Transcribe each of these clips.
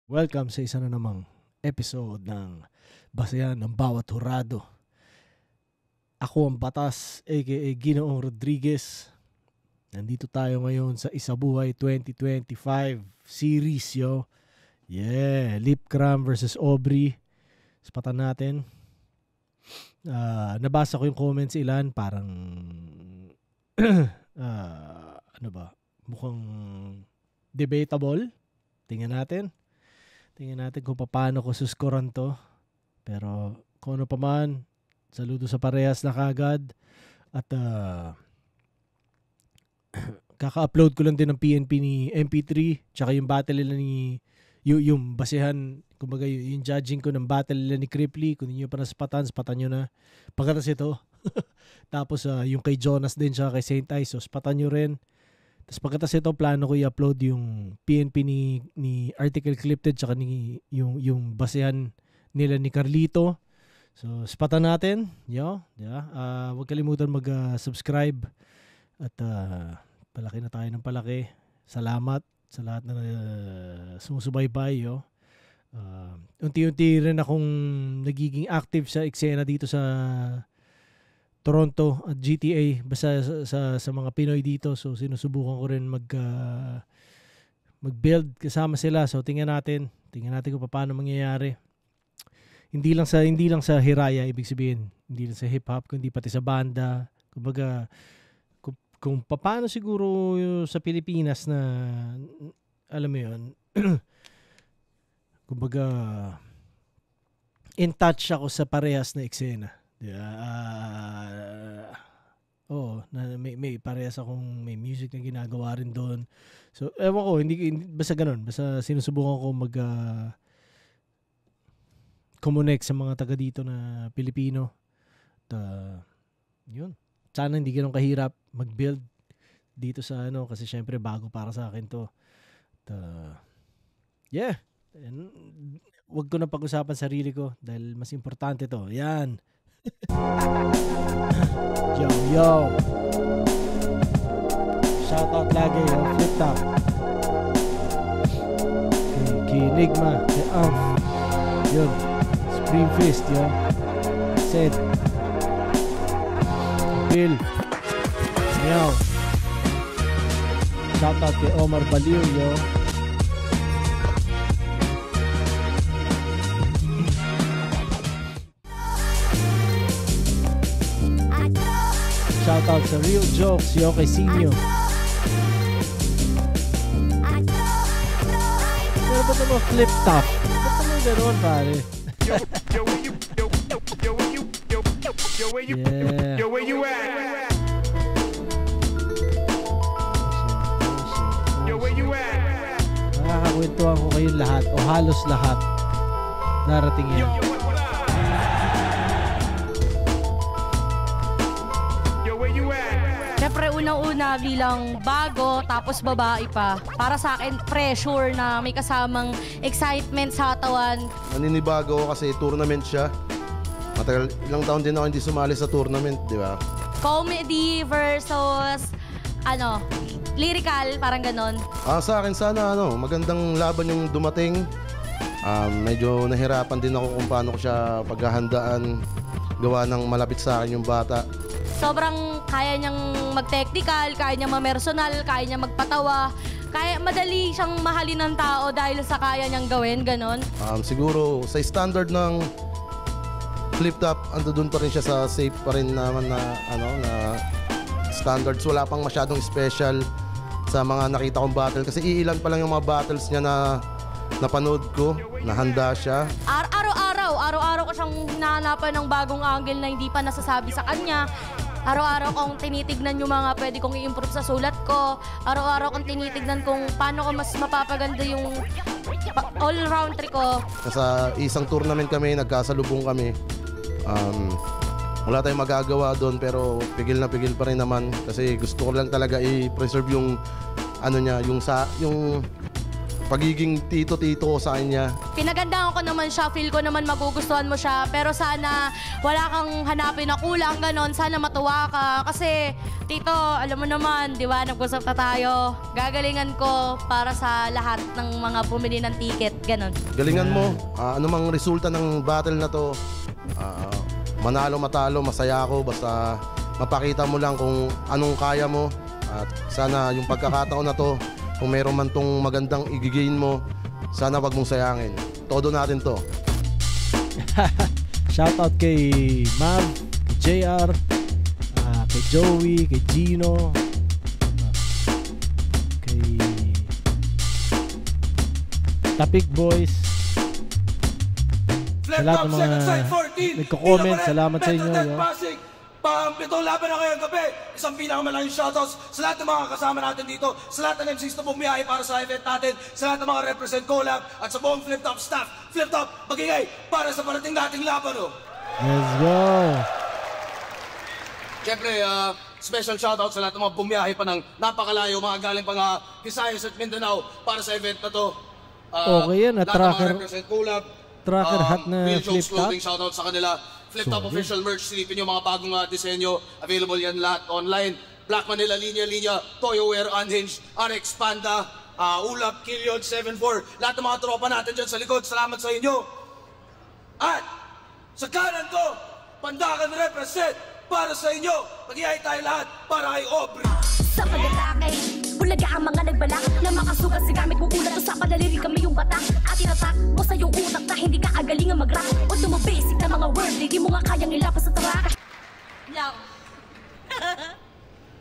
Welcome sa isa na namang episode ng Basehan ng Bawat Hurado. Ako ang Batas, aka Ginoong Rodriguez. Nandito tayo ngayon sa Isabuhay 2025 series, yo. Yeah, Lip Cram versus Aubrey. Spatan natin. Nabasa ko yung comments ilan, parang ano ba? Mukhang debatable. Tingnan natin kung paano ko suskoran to. Pero kung ano pa man, saludo sa parehas na kagad. At kaka-upload ko lang din ng PNP ni MP3, tsaka yung battle nila ni yung basehan, kumbaga yung judging ko ng battle nila ni Cripply. Kung hindi nyo pa naspatan nyo na. Pagkatas ito. Tapos yung kay Jonas din, tsaka kay Saint Ice, so spatan nyo rin. Tapos pagkatas ito, plano ko i-upload yung PNP ni Article Clipted tsaka yung basehan nila ni Carlito. So, spatan natin. Yo, yeah. Huwag kalimutan mag-subscribe. At palaki na tayo ng palaki. Salamat sa lahat na sumusubaybay. Yo. Unti-unti rin akong nagiging active sa eksena dito sa Toronto at GTA, basta sa mga Pinoy dito. So sinusubukan ko rin mag-build kasama sila. So tingnan natin kung paano mangyayari. Hindi lang sa Hiraya, ibig sabihin, hindi lang sa hip hop, kundi pati sa banda. Kumbaga kung paano siguro sa Pilipinas na alam mo 'yun. Kumbaga in touch ako sa parehas na eksena. May parehas akong may music na ginagawa rin doon. So, ewan ko, hindi basta ganun. Basta sinusubukan ko connect sa mga taga dito na Pilipino. Yun. Sana hindi ganun kahirap mag-build dito sa kasi syempre bago para sa akin to. Yeah. Wag ko na pag-usapan sarili ko dahil mas importante to. Yan. Yo. Shoutout lagi, yo. Flip top. Kay Enigma, kay Amph. Yun. Supreme Fist, yo. Sid. Bill. Meow. Shoutout kay Omar Baliw, yo. Shoutout sa Real Jokes, yo, kay Sinyo. Pero ba't naman flip top? Ba't naman gano'n, pare? Yeah. Yo, where you at? Yo, where you at? Nakakakwentuhan ko kayo lahat, o halos lahat. Darating yan. Siyempre, unang-una bilang bago, tapos babae pa. Para sa akin, pressure na may kasamang excitement sa katawan. Naninibago ako kasi tournament siya. Matagal, ilang taon din ako hindi sumali sa tournament, di ba? Comedy versus, lyrical, parang ganon. Sa akin sana, magandang laban yung dumating. Medyo nahirapan din ako kung paano ko siya paghahandaan. Gawa ng malapit sa akin yung bata. Sobrang kaya niyang mag-technical, kaya niyang ma-personal, kaya niyang magpatawa. Kaya madali siyang mahalin ng tao dahil sa kaya niyang gawin, ganon. Siguro sa standard ng flip top, doon pa rin siya sa safe pa rin naman na standards. Wala pang masyadong special sa mga nakita kong battle kasi iilan pa lang yung mga battles niya na napanood ko, nahanda siya. Araw-araw ko siyang hinahanapan ng bagong angle na hindi pa nasasabi sa kanya. Araw-araw kong tinitignan yung mga pwede kong i-improve sa sulat ko. Araw-araw kong tinitignan kung paano ko mas mapapaganda yung all-round trick ko. Sa isang tournament kami, nagkasalubong kami. Wala tayong magagawa doon pero pigil na pigil pa rin naman kasi gusto ko lang talaga i-preserve yung pagiging tito-tito ko sa kanya. Pinagandaan ko naman siya, feel ko naman magugustuhan mo siya, pero sana wala kang hanapin na kulang, ganon. Sana matuwa ka. Kasi, tito, alam mo naman, di ba, nag-usap na tayo. Gagalingan ko para sa lahat ng mga bumili ng ticket, ganon. Galingan mo. Anumang resulta ng battle na to, manalo, matalo, masaya ako. Basta mapakita mo lang kung anong kaya mo. At sana yung pagkakataon na to, kung meron man tong magandang igigain mo, sana wag mong sayangin. Todo natin to. Shoutout kay Mav, kay JR, kay Joey, kay Gino, kay Tapik Boys. Sa lahat ng mga nagko-comment, salamat sa inyo. Pitong laban na ngayong gabi, isang pinakamalaking shoutouts sa lahat ng mga kasama natin dito, sa lahat ng MCs na bumiyahe para sa event natin, sa lahat ng mga represent collab, at sa buong Flip Top staff. Flip Top, magingay para sa parating nating laban. Let's go! Siyempre, special shoutout sa lahat ng mga bumiyahe pa ng napakalayo, mga galing pa Visayas at Mindanao para sa event na to. Okay yan, lahat ng mga represent collab, tracker hat na Real Flip Jokes Top. Clothing, shoutout sa kanila. Flip Top official merch, silipin nyo mga bagong disenyo. Available yan lahat online. Black Manila, Linya, Toyoware, Unhinged, RX Panda, Ulap, Killion, 7-4. Lahat ng mga tropa natin dyan sa likod, salamat sa inyo. At sa kanan ko, Pandakan represent para sa inyo. Mag-ihay tayo lahat para kay Aubrey. Sa pag-atake, bulaga ang mga nagbalak na makasugat sa gamit mo ulat. Sa padaliri kami yung bata at inatak mo sa iyong utak na hindi ka agaling ang mag-rap. O basic na mga word, hindi mo nga kayang ilapas sa taraka. Love.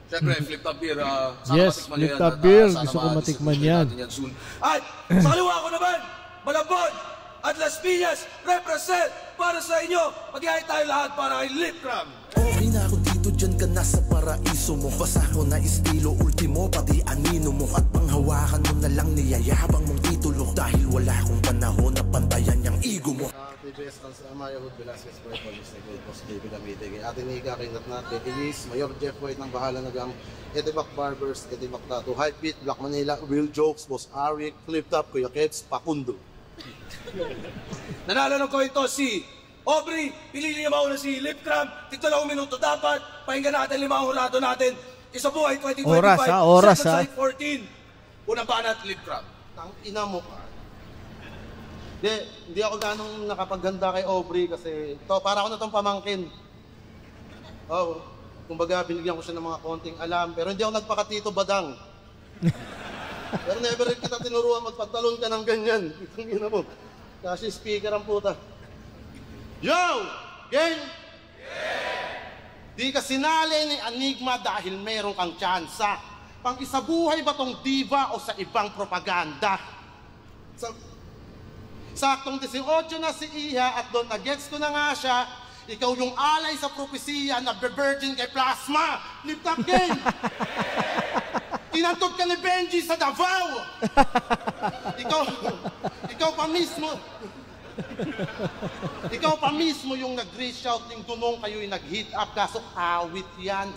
Siyempre, Flip Top Beer. Sana Yes, matikman Flip yan Top at, Beer. sana Gusto ko ma-distribute matikman yan. natin soon. At sa kaliwa ko naman, Malabon at Las Piñas represent para sa inyo. Mag-ihay tayo lahat para kay Lip Cram. Okay na ako dito, dyan ka na sa paraiso mo. Basa ko na estilo, ultimo, pati anino mo. At panghawakan mo na lang niyayabang mong titulo. Dahil wala akong panahon na pantayan yung ego mo. TBS Transama, Yahud Velasquez, Police, Gold Boss, David Amite, Ate Nika, Kingat Nat, Ilis, Mayor Jeff White ng Bahala Nagang, Etibak Barbers, Etibak Tattoo, Hypebeat, Black Manila, Real Jokes, Boss Arik, Flip Top, Kuya Keds, Pakundo. Nanalo ng coin toss si Aubrey, pinili niya mauna si Lip Cram. 32 minuto dapat. Pakinggan natin 5 hurado natin. Isa buhay 2025. Oras, Second side 14. Unang banat, Lip Cram. Ang ina mo ka. Hindi ako ganong nakapaghanda kay Aubrey kasi para ako na itong pamangkin. Kumbaga binigyan ko siya ng mga konting alam pero hindi ako nagpakatito badang. Pero never rin kita tinuruan magpagtalon ka ng ganyan. Itong ina mo. Kasi speaker ang puta. Yo! Gang! Di ka sinali ni Enigma dahil meron kang tsansa. Pang-isabuhay ba tong diva o sa ibang propaganda? Saktong 18 na si Iha at doon na-gets ko na nga siya, ikaw yung alay sa propesiya na virgin kay Plasma. Lip Top Gang! Tinantot ka ni Benji sa Davao! Ikaw pa mismo yung nag-reach out ng dunong kayo'y nag-hit up kaso awit yan.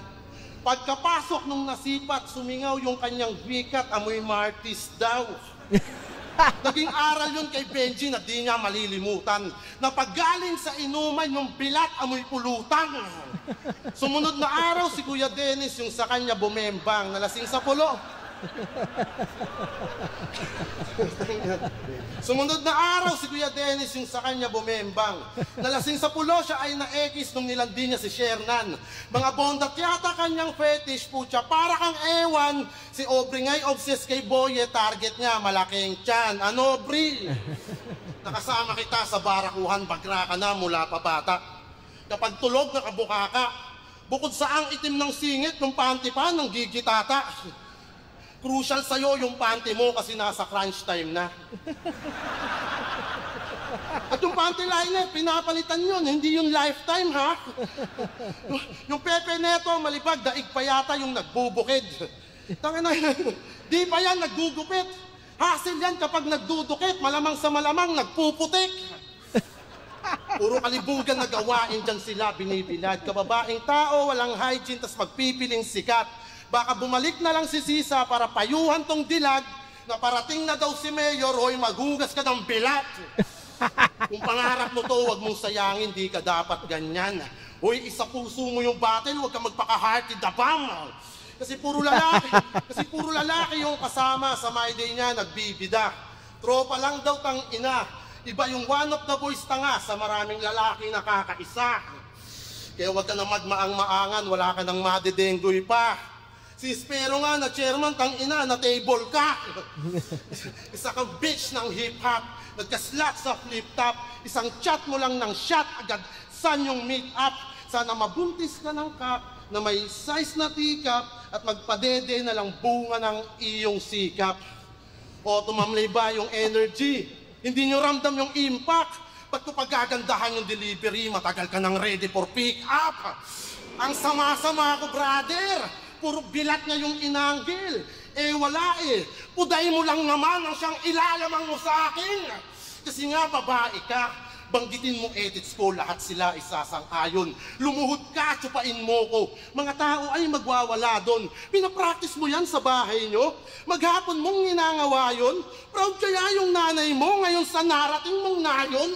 Pagkapasok nung nasipat, sumingaw yung kanyang wikat, amoy martis daw. Naging aral yun kay Benji na di niya malilimutan. Na paggaling sa inuman yung bilat, amoy pulutan. Sumunod na araw si Kuya Dennis yung sa kanya bumembang, nalasing sa pulo. Sumunod na araw si Kuya Dennis yung sa kanya bumembang. Nalasing sa pulo siya ay na-ekis nung nilandi niya si Shernan. Mga bondat yata kanyang fetish putya para kang ewan. Si Aubrey nga'y obsessed kay Boye, target niya malaking tiyan. Ano Aubrey? Nakasama kita sa barakuhan, bagra ka na mula pa bata. Kapag tulog nakabuka ka, bukod sa ang itim ng singit ng panty pa ng gigitata. Crucial sa'yo yung panty mo kasi nasa crunch time na. At yung panty liner, pinapalitan yun, hindi yung lifetime ha. Yung Pepe Neto, malipag, daig pa yata yung nagbubukid. Tangina, di pa yan naggugupit. Hassle yan kapag nagdudukit, malamang sa malamang nagpuputik. Puro kalibugan na gawain dyan sila binibilad. Kababaeng tao, walang hygiene, tas magpipiling sikat. Baka bumalik na lang si Sisa para payuhan tong dilag na parating na daw si Mayor, hoy, maghugas ka ng bilat. Kung pangarap mo to, huwag mong sayangin, di ka dapat ganyan. Hoy, isa puso mo yung battle, huwag ka magpaka-hearty dabam. Kasi puro lalaki yung kasama sa my day niya, nagbibida. Tropa lang daw tang ina. Iba yung one of the boys tanga sa maraming lalaki nakakaisa. Kaya huwag ka na magmaang-maangan, wala ka nang madedenggoy pa. Si Espero nga na chairman, tang ina, na table ka. Isa kang bitch ng hip-hop, nagkaslat sa flip-top. Isang chat mo lang ng shot, agad san yung meet-up. Sana mabuntis ka ng cup, na may size na teacup, at magpadede na lang bunga ng iyong sikap. O tumamlay ba yung energy? Hindi nyo ramdam yung impact? Ba't ko pagagandahan yung delivery, matagal ka nang ready for pick-up? Ang sama-sama ko, brother. Puro bilat niya yung inanggil. Eh wala eh. Puday mo lang naman ang siyang ilalamang mo sa akin. Kasi nga babae ka. Banggitin mo edits ko, lahat sila isasang-ayon. Lumuhod ka, tsupain mo ko. Mga tao ay magwawala doon. Pinapractice mo yan sa bahay nyo. Maghapon mong ninangawa yun. Proud kaya yung nanay mo ngayon sa narating mong nayon.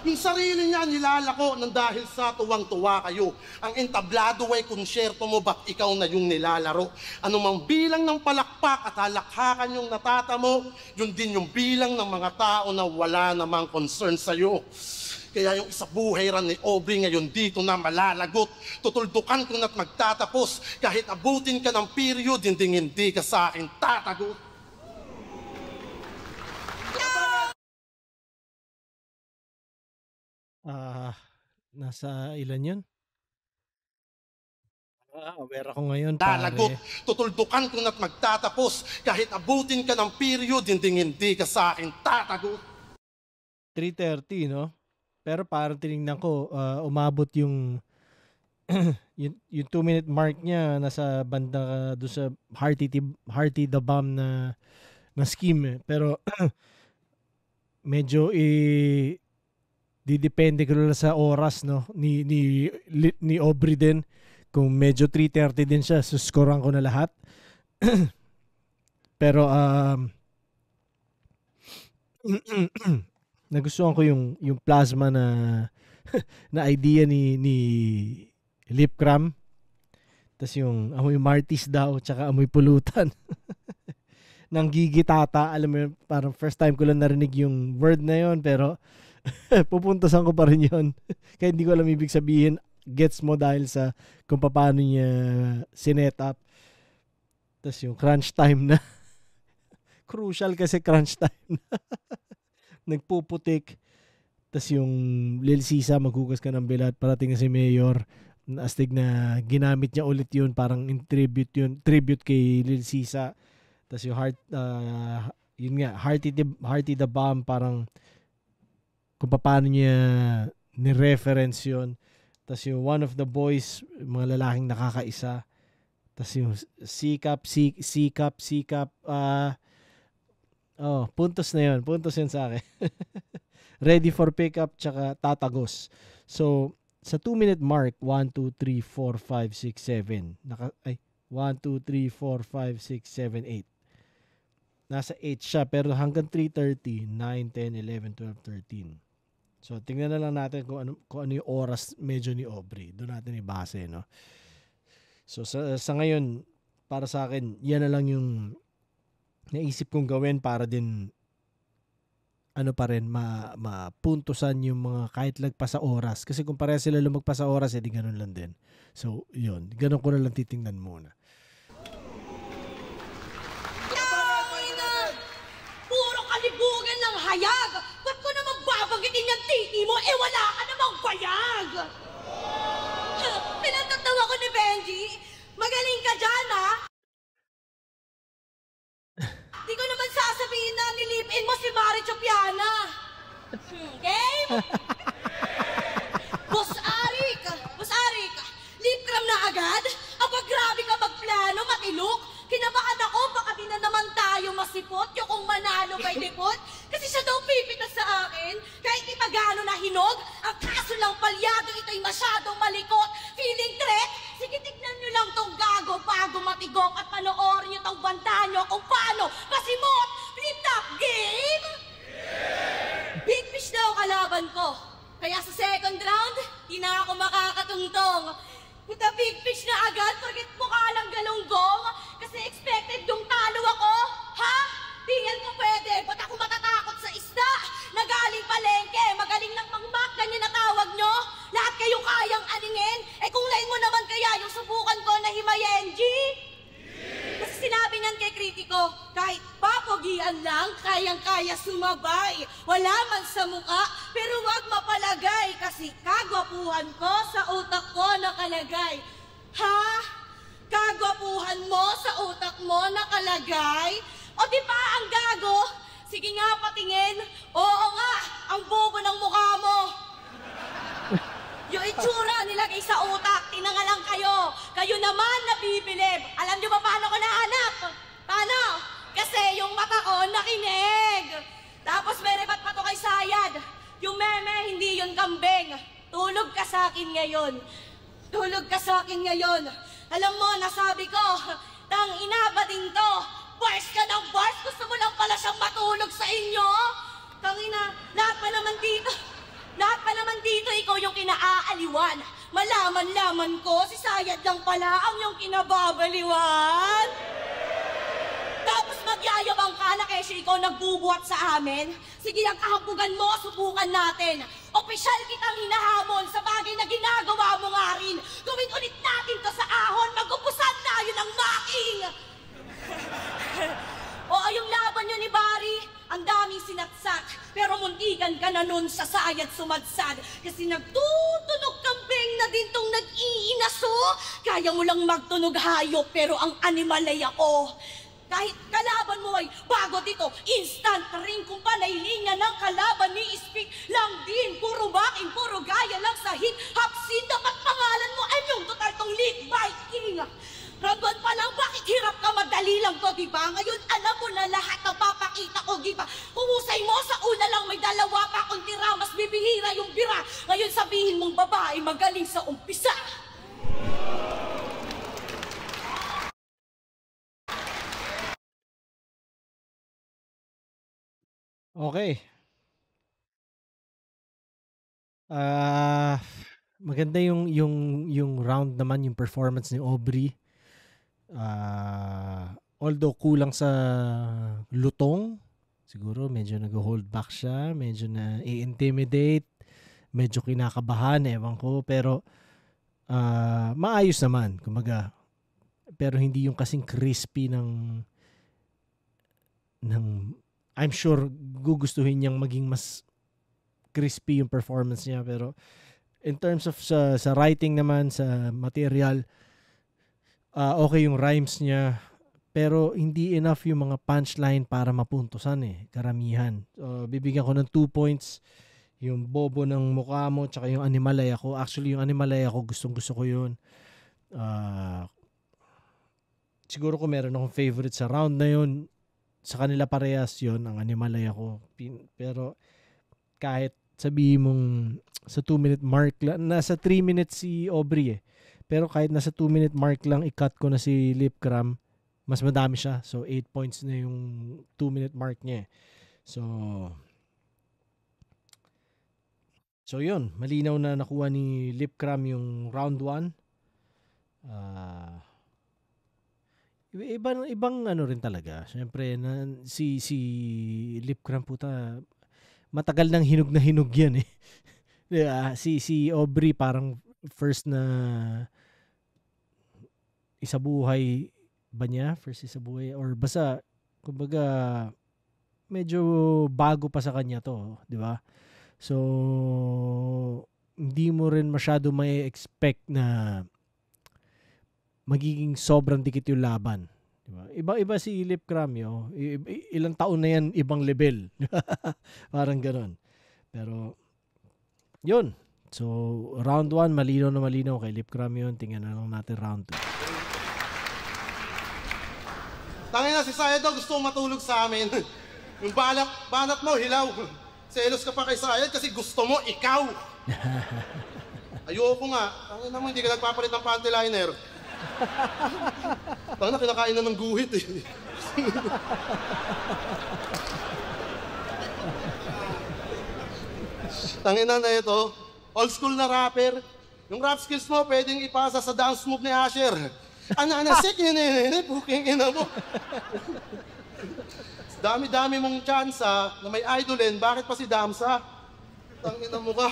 Yung sarili niya nilalako nang dahil sa tuwang-tuwa kayo. Ang entablado ay konsyerto mo, ba't ikaw na yung nilalaro? Anumang bilang ng palakpak at halakhakan yung natatamo, yun din yung bilang ng mga tao na wala namang concern sa'yo. Kaya yung isa buhay ran ni Aubrey ngayon dito na malalagot. Tutuldukan ko na't magtatapos. Kahit abutin ka ng period, hindi ka sa akin tatagot. Nasa ilan yun? Aware ako ngayon, pare. Lalagot, tutuldukan ko na't magtatapos. Kahit abutin ka ng period, hindi ka sa akin tatagot. 3:30, no? Pero parang tinignan ko, umabot yung yung 2-minute mark niya nasa banda doon sa Hearty the Bomb na scheme. Pero medyo didepende ko lang sa oras, no, ni Aubrey din. Kung medyo 3:30 din siya, suscorean ko na lahat. Pero nagustuhan ko yung plasma na na idea ni Lipcram. Tas yung amoy Martis daw, tsaka amoy pulutan. Nang gigitata, alam mo yun, parang first time ko lang narinig yung word na yon, pero pupuntasan ko pa rin yun. Kaya hindi ko alam ibig sabihin. Gets mo dahil sa kung paano niya sinet up. Tapos yung crunch time na. Crucial kasi crunch time na. Nagpuputik. Tapos yung Lil Sisa, maghugas ka ng bilat, parating na si Mayor. Astig na ginamit niya ulit yun. Parang in tribute yun. Tribute kay Lil Sisa. Tapos yung yun nga, Hearty the Bomb, parang kung paano niya ni-reference yun. Tapos yung one of the boys, mga lalaking nakakaisa. Tapos yung sikap. Puntos na yun. Puntos yun sa akin. Ready for pickup, tsaka tatagos. So, sa 2-minute mark, 1, 2, 3, 4, 5, 6, 7. 1, 2, 3, 4, 5, 6, 7, 8. Nasa 8 siya, pero hanggang 3:30, 9, 10, 11, 12, 13. So, tingnan na lang natin kung ano yung oras medyo ni Aubrey. Doon natin ibase, no? So, sa ngayon, para sa akin, yan na lang yung naisip kong gawin para din mapuntusan yung mga kahit lagpas sa oras. Kasi kung pareha sila lumagpas sa oras, edi ganun lang din. So, yun. Ganun ko na lang titingnan muna. Puro kalibugan ng hayag! Ba't ko naman babanggitin yung titi mo? Eh wala ka namang bayag! Pinatatawa ko ni Benji. Magaling ka dyan, ha? Di ko naman sasabihin na nilipin mo si Mari Chopiana. Game? Boss Arik, lipcram na agad? Aba, grabe ka magplano, matilok. Kinabahan ako, baka di na naman tayo masipot, yung kung manalo kay Dipot. Kasi siya daw pipitas sa akin, kahit di magano na hinog. Ang kaso lang palyado, ito'y masyadong malikot. Feeling threat? Sige, tignan nyo lang tong gago bago matigok at panoorin nyo tong banta nyo kung paano Second round, di na ako makakatungtong. Puta big fish na agad, pagit mukha lang galunggong. Kasi expected yung talo ako. Ha? Di yan po pwede. Ba't ako matatakot sa isda? Nagaling palengke, magaling lang mangmak, ganyan na tawag nyo. Lahat kayo kayang aningin. Eh kung lain mo naman kaya yung subukan ko na himayenji. Kasi sinabi niyan kay kritiko, kahit papogian lang, kayang-kaya sumabay. Wala man sa muka, pero wag mapalagay. Kasi kagwapuhan ko sa utak ko nakalagay. Ha? Kagwapuhan mo sa utak mo nakalagay? O di ba ang gago? Sige nga patingin. Oo nga, ang bobo ng mukha mo. Yung itsura nilagay sa utak, tinangalang kayo. Kayo naman nabibilib. Alam niyo ba paano ko nahanap? Paano? Kasi yung mata ko nakinig. Tapos may rebat pa to kay Sayad. Yung meme, hindi yun kambing. Tulog ka sa akin ngayon. Tulog ka sa akin ngayon. Alam mo, nasabi ko, tang ina ba din to? Bars ka ng bars? Gusto mo lang pala siyang matulog sa inyo? Tang ina, lahat pa naman dito, ikaw yung kinaaaliwan. Malaman-laman ko, si Sayad lang pala ang yung kinababaliwan. Tapos magyayabang ka na kasi ikaw nagbubuhat sa amin. Sige, ang kahampugan mo, subukan natin. Opisyal kitang hinahamon sa bagay na ginagawa mo nga rin. Gawin ulit natin to sa ahon, magupusan tayo ng making. Oo, yung laban nyo ni Barry, ang daming sinaksak. Pero muntikan ka na nun sa Sayad sumadsad. Kasi nagtutunog kambing na din tong nag-iinaso. Kaya mo lang magtunog hayop, pero ang animal ay ako. Kahit kalaban mo ay bago dito, instant rin kung panay linya ng kalaban ni Speak lang din. Puro baking, puro gaya lang sa hip-hop scene. Dapat pangalan mo ay yung total tong league Viking. Rambon pa lang, bakit hirap ka? Madali lang to, diba? Ngayon alam mo na lahat ng papakita ko, diba? Kung husay mo, sa una lang may dalawa pa akong tira, mas bibihira yung bira. Ngayon sabihin mong babae, magaling sa umpisa. Okay. Maganda yung round naman, yung performance ni Aubrey. Although kulang sa lutong, siguro medyo nag-hold back siya, medyo na i-intimidate, medyo kinakabahan, ewan ko, pero maayos naman, kumbaga. Pero hindi yung kasing crispy ng I'm sure gugustuhin niyang maging mas crispy yung performance niya, pero in terms of sa writing naman, sa material, okay yung rhymes niya, pero hindi enough yung mga punchline para mapuntusan karamihan. So, bibigyan ko ng 2 points, yung bobo ng mukha mo, tsaka yung animalay ako. Actually, yung animalay ako, gustong-gusto ko yun. Siguro kung meron akong favorite sa round na yun, sa kanila parehas yun, ang animalay ako. Pero kahit sabihin mong sa 2-minute mark lang, nasa 3 minutes si Aubrey pero kahit nasa 2-minute mark lang i-cut ko na si Lip Cram, mas madami siya. So 8 points na yung 2-minute mark niya. So yun, malinaw na nakuha ni Lip Cram yung round 1. Ibang ano rin talaga. Siyempre si Lip Cram puta, matagal nang hinog na hinog yan si Aubrey parang first na isa buhay ba niya? First isa buhay or basta kumbaga medyo bago pa sa kanya to, di ba? So hindi mo rin masyado may expect na magiging sobrang dikit yung laban. Diba? Iba si Lip Cram ilang taon na yan, ibang level. Parang gano'n. Pero, yun. So, round 1, malinaw na malinaw kay Lip Cram yun. Tingnan na lang natin round 2. Tangin na si Sayad daw, gusto matulog sa amin. Yung banat mo, hilaw. Selos ka pa kay Sayad kasi gusto mo, ikaw. Ayoko nga. Tangin na mo, hindi ka nagpapalit ng panty liner. Tangin na, kinakain na ng guhit Tangin na ito. Old school na rapper. Yung rap skills mo, pwedeng ipasa sa dance move ni Asher. Ananasik, puking ina mo. Dami-dami mong tsansa na may idolin, bakit pa si Damsa? Tangina mo ka.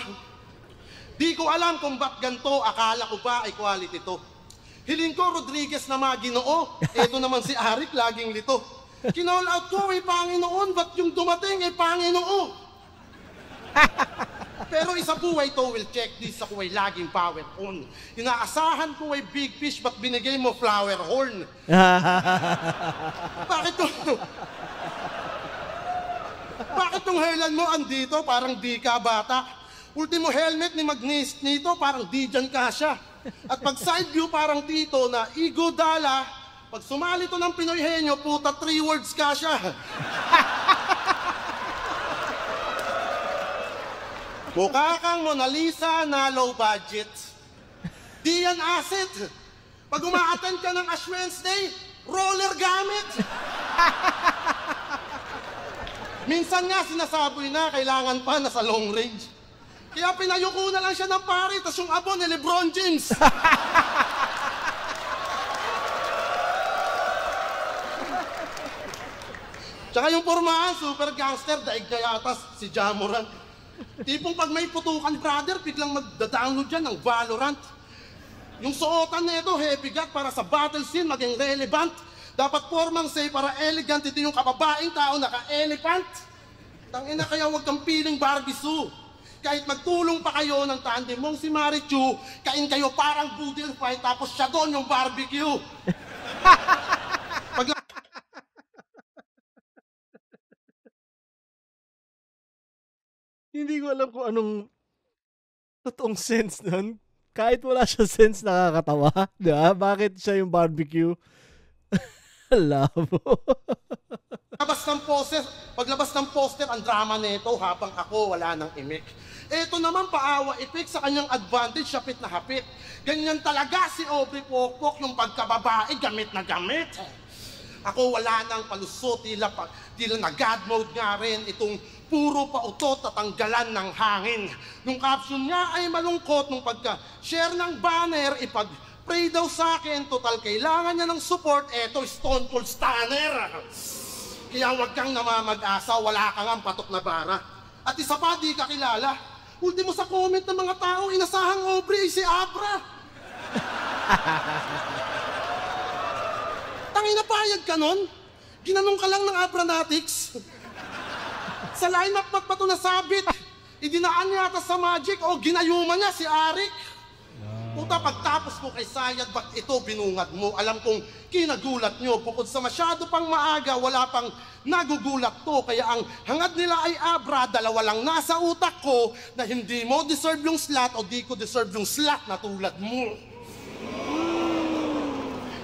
Di ko alam kung ba't ganito, akala ko ba ay quality to. Hiling ko Rodriguez na maginoo, eto naman si Arik laging lito. Kinall out ko ay Panginoon, ba't yung dumating ay Panginoon? Pero isa buhay to will check this ako ay laging power on. Inaasahan ko ay big fish, ba't binigay mo flower horn? Bakit to? Bakit tong hairline mo andito, parang di ka bata? Ultimo helmet ni Magnis nito, parang di dyan ka siya. At pag side view, parang tito na Igo Dala, pag sumali to ng Pinoy Henyo, puta 3 words ka siya. Mukha kang Mona Lisa na low budget. Di yan asset. Pag umaattend ka ng Ash Wednesday, roller gamit. Minsan nga sinasaboy na, kailangan pa na sa long range. Kaya pinayuko na lang siya ng pare, tas yung abo ni Lebron James. Tsaka yung pormahan, super gangster, daig na yata si Jamoran. Tipong pag may putukan, brother, biglang magda-download dyan ng Valorant. Yung suotan na ito, heavy gut, para sa battle scene maging relevant. Dapat formang say para elegant, ito yung kababaeng tao naka-elephant. Tangina, kaya huwag kang piling Barbie Sue. Kahit magtulong pa kayo ng tandem mong si Marichu, kain kayo parang boodle fight, tapos siya doon yung barbecue. Hindi ko alam kung anong totoong sense nun. Kahit wala siya sense, nakakatawa. Diba? Bakit siya yung barbecue? Labo. Paglabas ng poster, ang drama nito habang ako wala nang imik. Ito naman paawa ipik sa kanyang advantage, hapit na hapit. Ganyan talaga si Aubrey Pokpok, yung pagkababae, gamit na gamit. Ako wala nang palusot, tila na-God mode nga rin itong puro pautot at tanggalan ng hangin. Nung caption niya ay malungkot, nung pagka-share ng banner, ipag-pray daw sa akin, total kailangan niya ng support, eto Stone Cold Stunner. Kaya huwag kang namamag-asa, wala kang ang patok na bara. At isa pa, di ka kilala. Ultimo sa comment ng mga tao, inasahang Aubrey si Abra. Tangina, payag ka nun? Ginanong ka lang ng Abranatics. Sa lineup ba't pa ito nasabit? Idinaan niya ata sa Magic o ginayuma niya si Arik. Puta, pagtapos ko kay Sayad, ba't ito binungad mo? Alam kong kinagulat nyo. Bukod sa masyado pang maaga, wala pang nagugulat to. Kaya ang hangad nila ay Abra, dalawa lang nasa utak ko na hindi mo deserve yung slot o di ko deserve yung slot na tulad mo.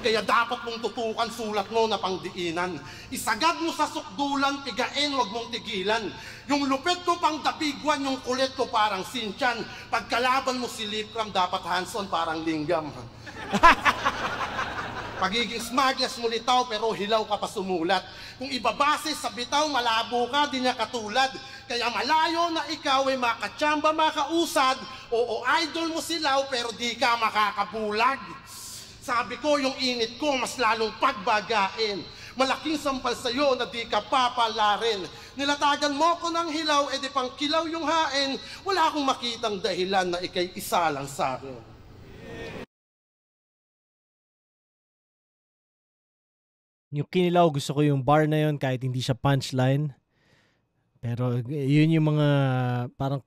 Kaya dapat mong tutukan sulat mo na pangdiinan. Isagad mo sa sukdulan, pigain, wag mong tigilan. Yung lupit ko pang dabigwan, yung kulit ko parang Sinchan. Pagkalaban mo si Lipram, dapat Hanson parang Linggam. Pagiging smuggles mo litaw, pero hilaw ka pa sumulat. Kung ibabase sa bitaw, malabo ka, di niya katulad. Kaya malayo na ikaw ay makatsamba, makausad. Oo, idol mo silaw, pero di ka makakabulag. Sabi ko, yung init ko, mas lalong pagbagain. Malaking sampal sa'yo na di ka papalarin. Nilatagan mo ko ng hilaw, edi pang kilaw yung hain. Wala akong makitang dahilan na ikay isa lang sa akin. Yung kinilaw, gusto ko yung bar na yun kahit hindi siya punchline. Pero yun yung mga parang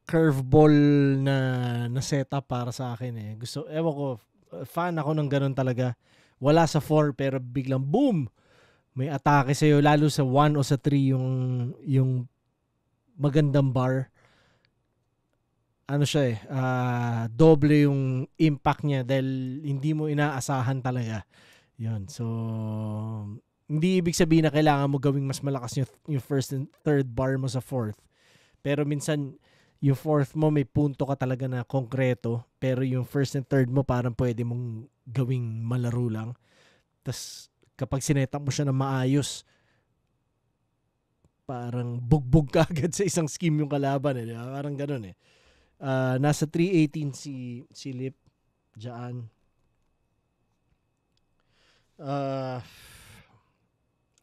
curveball na setup para sa akin eh. Gusto, ewan ko, fan ako ng ganun talaga. Wala sa 4 pero biglang boom! May atake sa'yo, lalo sa 1 o sa 3 yung magandang bar. Ano siya eh, doble yung impact niya dahil hindi mo inaasahan talaga. Yun, so hindi ibig sabihin na kailangan mo gawing mas malakas yung first and third bar mo sa fourth. Pero minsan yung fourth mo may punto ka talaga na konkreto, pero yung first and third mo parang pwede mong gawing malaro lang. Tas kapag sinetap mo siya na maayos, parang bugbog ka agad sa isang scheme yung kalaban. Di ba? Parang ganun eh. Nasa 318 si Lip. Diyan.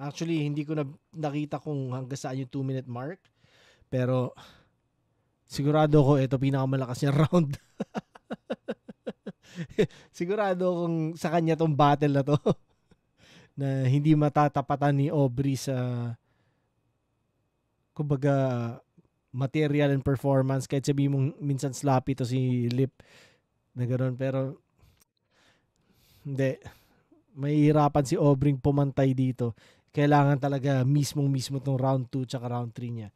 Actually, hindi ko na nakita kung hanggang saan yung 2-minute mark. Pero, sigurado ko ito pinakamalakas niya round. Sigurado kung sa kanya tong battle na to. Na hindi matatapatan ni Aubrey sa kumbaga material and performance. Kahit sabihin mong minsan sloppy to si Lip na gano'n. Pero, hindi. Mahihirapan si Aubrey pumantay dito. Kailangan talaga mismo tong round 2 tsaka round 3 niya.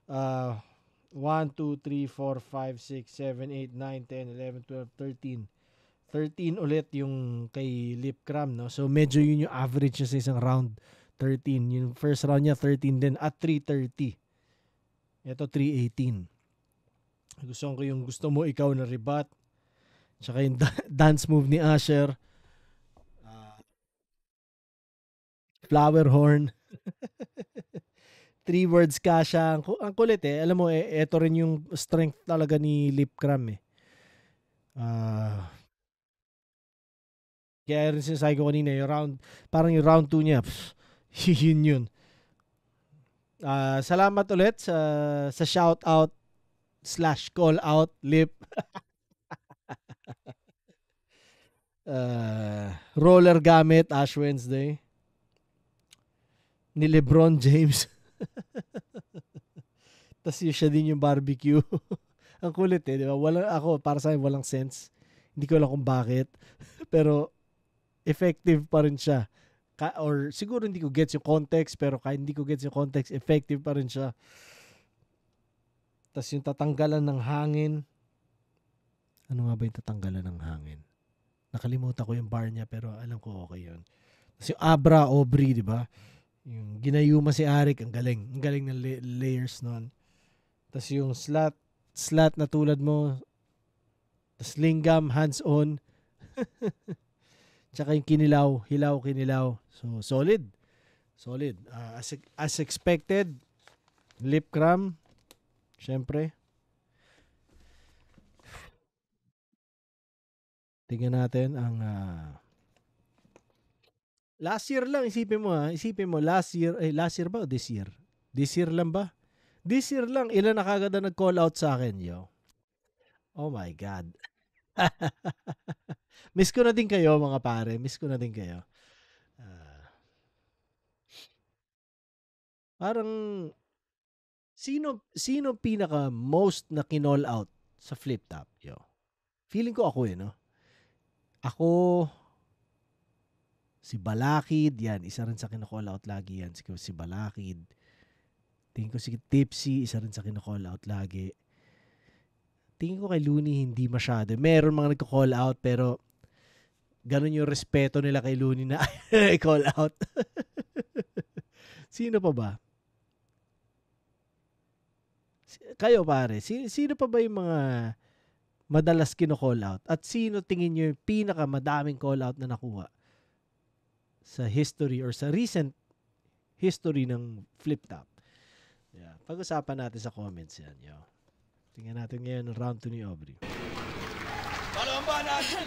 1, 2, 3, 4, 5, 6, 7, 8, 9, 10, 11, 12, 13. 13 ulit yung kay Lip Cram, no? So medyo yun yung average niya sa isang round. 13. Yung first round niya 13 din at 330. Ito 318. Gusto mo ikaw na rebut. Tsaka yung dance move ni Asher. Flower horn. 3 words kasha. Ang kulit eh. Alam mo, ito rin yung strength talaga ni Lip Cram eh. Kaya rin sinasabi ko kanina, parang yung round 2 niya, yun. Salamat ulit sa shout out / call out, Lip. Roller gamit, Ash Wednesday. Ni LeBron James. Tapos siya din yung barbecue. Ang kulit eh, di ba? Para sa akin, walang sense. Hindi ko alam kung bakit. Pero, effective pa rin siya. Or siguro hindi ko gets yung context, pero kahit hindi ko gets yung context, effective pa rin siya. Tapos yung tatanggalan ng hangin. Ano nga ba yung tatanggalan ng hangin? Nakalimutan ko yung bar niya, pero alam ko okay yun. Tapos yung Abra, Aubrey, di ba? Yung ginayuma si Arik, ang galing. Ang galing ng layers nun. Tapos yung slat na tulad mo. Tapos lingam, hands-on. Tsaka yung kinilaw, kinilaw. So, solid. As expected, Lip Cram, syempre. Tingnan natin ang last year lang, isipin mo, last year ba o this year? This year lang ba? This year lang, ilan na kagad na nag-call out sa akin, yo. Oh my God. Miss ko na din kayo, mga pare. Parang, sino pinaka most na kinall out sa flip top, yo? Feeling ko ako no? Ako, si Balakid, yan. Isa rin sa kinakall out lagi yan. Si Balakid. Tingin ko si Tipsy, isa rin sa kinakall out lagi. Tingin ko kay Looney, hindi masyado. Meron mga nagka-call out, pero ganun yung respeto nila kay Looney na call out. Sino pa ba? Kayo pare, sino pa ba yung mga madalas kino-call out? At sino tingin nyo yung pinakamadaming call out na nakuha sa history or sa recent history ng flip top? Yeah. Pag-usapan natin sa comments yan. Yo. Tingnan natin ngayon ang round 2 ni Aubrey. Palomba natin!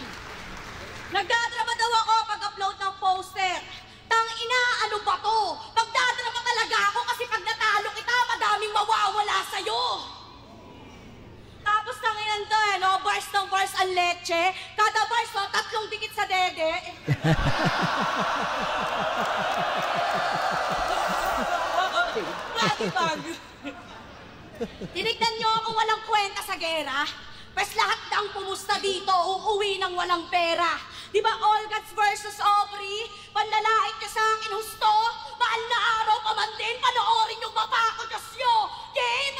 Nagdadrama daw ako pag-upload ng poster. Tangina, ano ba to? Magdadrama talaga ako kasi pag natalo kita, madaming mawawala sa'yo. Tapos tanginan to no? Bars ng bars ang leche. Kada bars mo, 3 dikit sa dede. Tinignan nyo ako walang kwenta sa gera. Pes lahat ng pumusta dito, uuwi ng walang pera. Di ba Olgats versus Aubrey? Panlalait ka sa akin husto? Mahal na araw pa man din, panoorin yung mapakagas nyo. Game?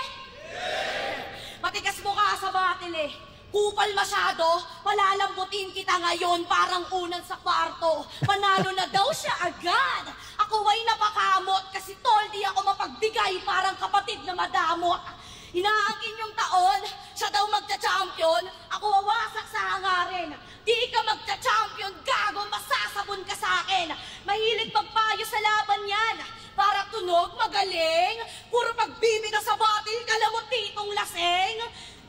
Matigas mo ka sa battle eh. Kupal masyado, palalambutin kita ngayon parang unan sa kwarto. Panalo na daw siya agad. Ako ay napakamot kasi tol di ako mapagbigay parang kapatid na madamot. Inaangkin yung taon, siya daw magta-champion, ako wawasak sa hangarin. Di ka magta-champion, gago, masasabon ka sa akin. Mahilig magpayo sa laban yan. Para tunog, magaling, Seng,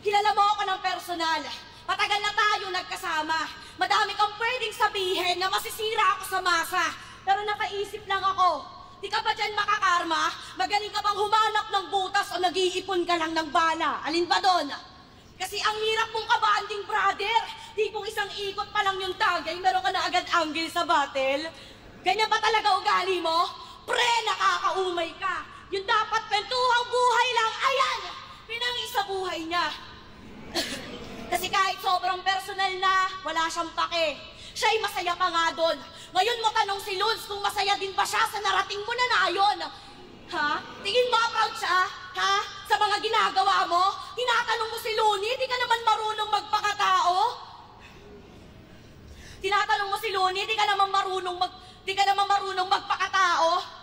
kilala mo ako ng personal. Matagal na tayo nagkasama. Madami kang pwedeng sabihin na masisira ako sa masa. Pero nakaisip lang ako, di ka ba dyan makakarma? Magaling ka bang humanap ng butas o nag-iipon ka lang ng bala? Alin ba doon? Kasi ang hirap mong kabanding, brother. Di kung isang ikot pa lang yung tagay, meron ka na agad angle sa battle. Ganyan ba talaga ugali mo? Pre, nakakaumay ka. Yung dapat pentuhang buhay lang, ayan! Pinangi sa buhay niya. Kasi kahit sobrang personal na, wala siyang pake. Siya'y masaya pa nga doon. Ngayon mo tanong si Luz kung masaya din ba siya sa narating mo na nayon. Ha? Tingin mo proud siya? Ha? Sa mga ginagawa mo? Tinatanong mo si Looney, di ka naman marunong magpakatao? Tinatanong mo si Looney, di ka naman marunong magpakatao?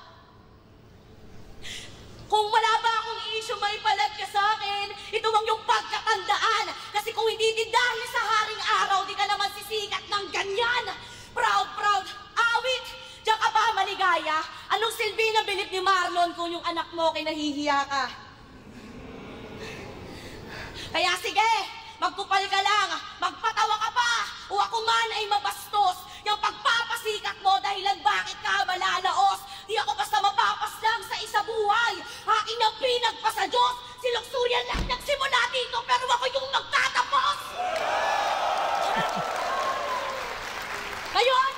Kung wala ba akong issue may palag ka sa akin, ito ang yung pagkatandaan. Kasi kung hindi din dahil sa haring araw, di ka naman sisikat ng ganyan. Proud, awit, diyan ka ba maligaya? Anong silbi na bilip ni Marlon kung yung anak mo kinahihiya ka? Kaya sige, magkupal ka lang, magpatawa ka pa, o ako man ay mabastos. Yung pagpapasikat mo dahilan bakit ka malalaos. Di ako basta mapapaslang sa isa buhay. Aking nang pinagpa sa Diyos. Si Luxurian lang nagsimula dito, pero ako yung nagtatapos. Ngayon,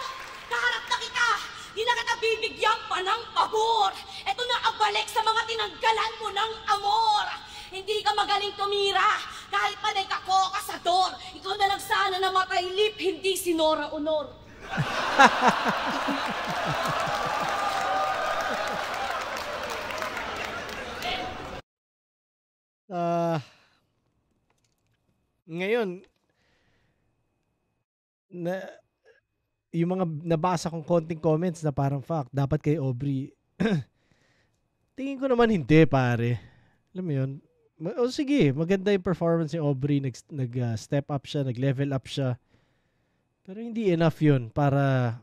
kaharap na kita. Di na kita bibigyan pa ng pabor. Ito na ang balik sa mga tinanggalan mo ng amor. Hindi ka magaling tumira. Kahit panay ka kokasador. Ikaw na lang sana namatay lip, hindi si Nora Honor. Ngayon, yung mga nabasa kong konting comments na parang fuck, dapat kay Aubrey. Tingin ko naman hindi, pare. Alam mo yun? O sige, maganda yung performance ni Aubrey. Nag-step up siya, nag-level up siya. Pero hindi enough yun para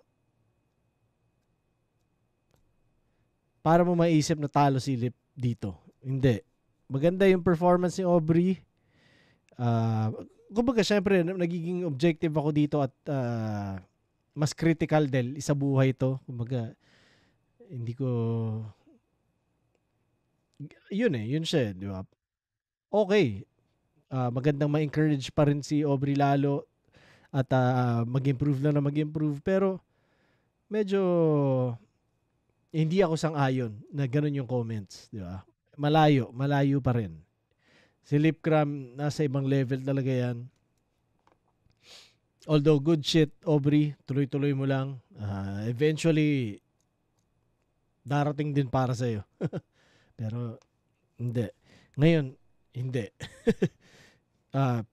mo maisip na talo si Lip dito. Hindi. Maganda yung performance ni Aubrey. Kumbaga, syempre, nagiging objective ako dito at mas critical dahil isa buhay to. Kumbaga, hindi ko... Yun siya, di ba? Okay. Magandang ma-encourage pa rin si Aubrey lalo at mag-improve lang na mag-improve. Pero, medyo hindi ako sang-ayon na ganun yung comments, di ba? Malayo pa rin. Si Lipcram, nasa ibang level talaga yan. Although good shit, Aubrey, tuloy-tuloy mo lang. Eventually, darating din para sa'yo. Pero, hindi. Ngayon, hindi.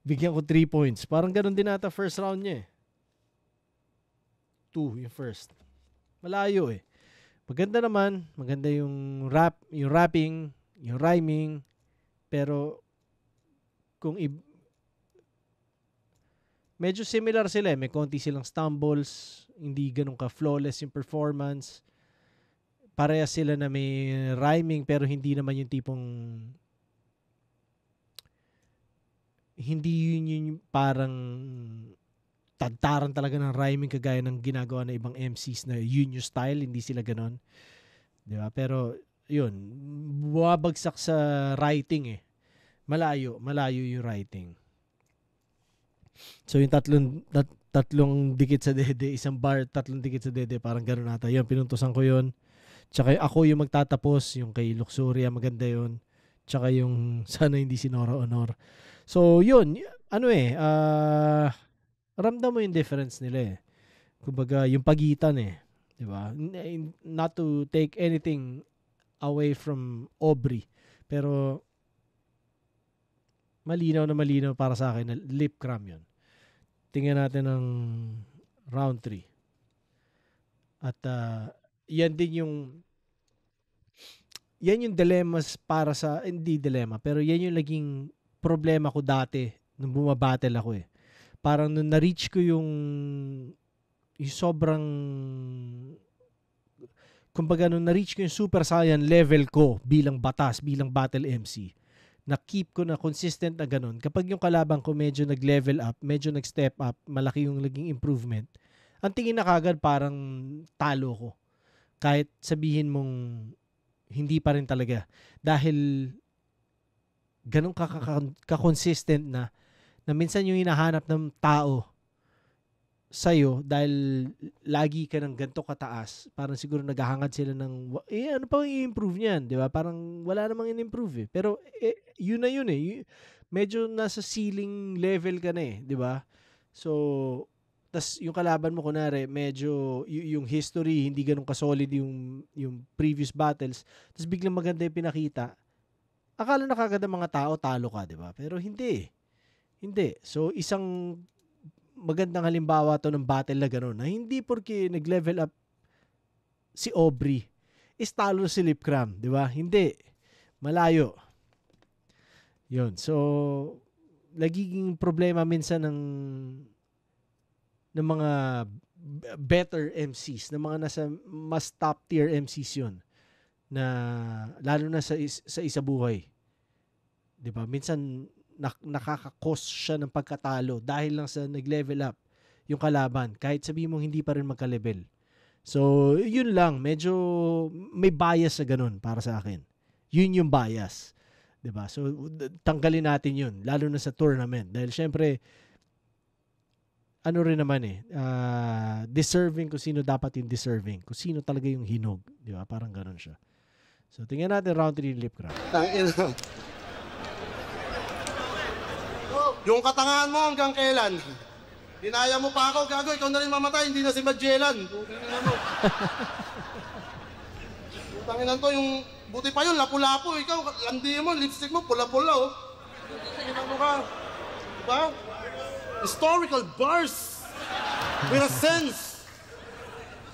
Bigyan ko 3 points. Parang ganun din ata first round niya eh. 2 yung first. Malayo eh. Maganda naman. Maganda yung rapping, yung rhyming. Pero, medyo similar sila eh. May konti silang stumbles. Hindi ganun ka-flawless yung performance. Parehas sila na may rhyming pero hindi naman yung tipong hindi yun yung parang tagtaran talaga ng rhyming kagaya ng ginagawa ng ibang MCs na yun yung style, hindi sila ganon. Di ba? Pero yun, buwabagsak sa writing eh. Malayo yung writing. So yung tatlong dikit sa dede, isang bar, tatlong dikit sa dede, parang gano'n nata. Yun, pinuntusan ko yun. Tsaka ako yung magtatapos, yung kay Luxuria, maganda yun. Tsaka yung sana hindi si Nora Honor. So yun, ramdam mo yung difference nila eh. Kumbaga, yung pagitan eh. Diba? Not to take anything away from Aubrey. Pero, malinaw para sa akin na lip cram yun. Tingnan natin ang round 3. At yan yung dilemmas para sa, hindi dilemma, pero yan yung naging problema ko dati nung bumabattle ako eh. Parang nung na-reach ko yung sobrang, kumbaga nung na-reach ko yung Super Saiyan level ko bilang batas, bilang battle MC, na-keep ko na consistent na ganun. Kapag yung kalaban ko medyo nag-level up, medyo nag-step up, malaki yung naging improvement, ang tingin na kagad parang talo ko. Kahit sabihin mong hindi pa rin talaga. Dahil ganun ka-consistent na minsan yung hinahanap ng tao sa'yo dahil lagi ka ng ganito kataas, parang siguro naghahangad sila ng, ano pa i-improve niyan, di ba? Parang wala namang in-improve eh. Pero yun na yun eh. Medyo nasa ceiling level ka na eh, di ba? So, tas yung kalaban mo kunwari, medyo yung history, hindi ganun ka-solid yung previous battles, tas biglang maganda yung pinakita, akala na kagad ng mga tao, talo ka, di ba? Pero hindi. Hindi. So, isang magandang halimbawa to ng battle na gano'n, na hindi porque nag-level up si Aubrey is talo si Lipcram, di ba? Hindi. Malayo. Yun. So, nagiging problema minsan ng mga better MCs, ng mga nasa mas top tier MCs yun, na lalo na sa isa buhay. Di ba? Minsan, nakaka-cost siya ng pagkatalo dahil lang sa nag-level up yung kalaban, kahit sabihin mo hindi pa rin magka-level. So, yun lang. Medyo may bias sa ganun para sa akin. Yun yung bias. Diba? So, tanggalin natin yun, lalo na sa tournament. Dahil syempre, ano rin naman deserving kung sino dapat yung deserving. Kung sino talaga yung hinog. Diba? Parang ganun siya. So, tingnan natin round 3 Lipcram. Yung katangahan mo hanggang kailan? Dinaya mo pa ako, gago, ikaw na rin mamatay, hindi na si Magellan. Tanginan to, yung buti pa yun, lapu-lapu, ikaw, landi mo, lipstick mo, pula-pula, oh. Tanginan mo ka. Diba? Historical bars with a sense.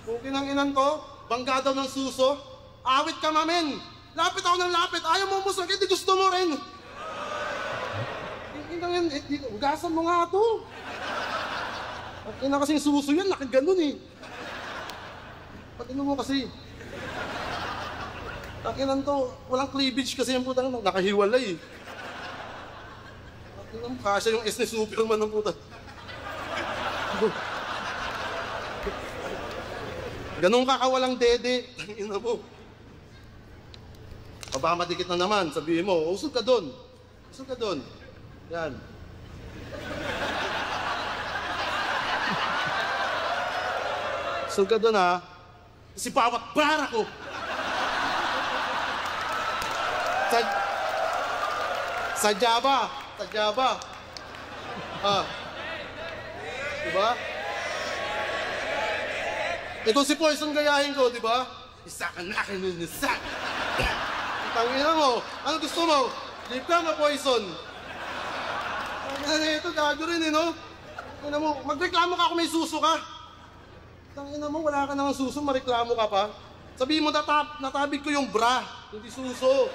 Buti ng inan to, bangga daw ng suso, awit ka mamen. Lapit ako ng lapit, ayaw mo musag, hindi gusto mo rin. Ugasan mo nga ito. Pag ina kasing suso yan, nakaganon eh. Pag ina mo kasi. Pag inan to, walang cleavage kasi yung putang nakahiwalay eh. Pag ina mo, kasya yung S ni Superman ng puta. Ganun ka kawalang dede. Pag ina mo. Baba madikit na naman, sabihin mo, usog ka doon. Usog ka doon. Yan. So ka doon ha, si bawat bara ko. Sa Java. Diba? Ito si Poison gayahin ko, diba? Isa ka na akin ng isa. Tangina mo, ano gusto mo? Lipcram na Poison. Ito, gago rin eh, no? Tangina mo, magreklamo ka kung may suso ka. Tangina mo, wala ka naman suso, mareklamo ka pa. Sabihin mo, natabig ko yung bra, hindi suso.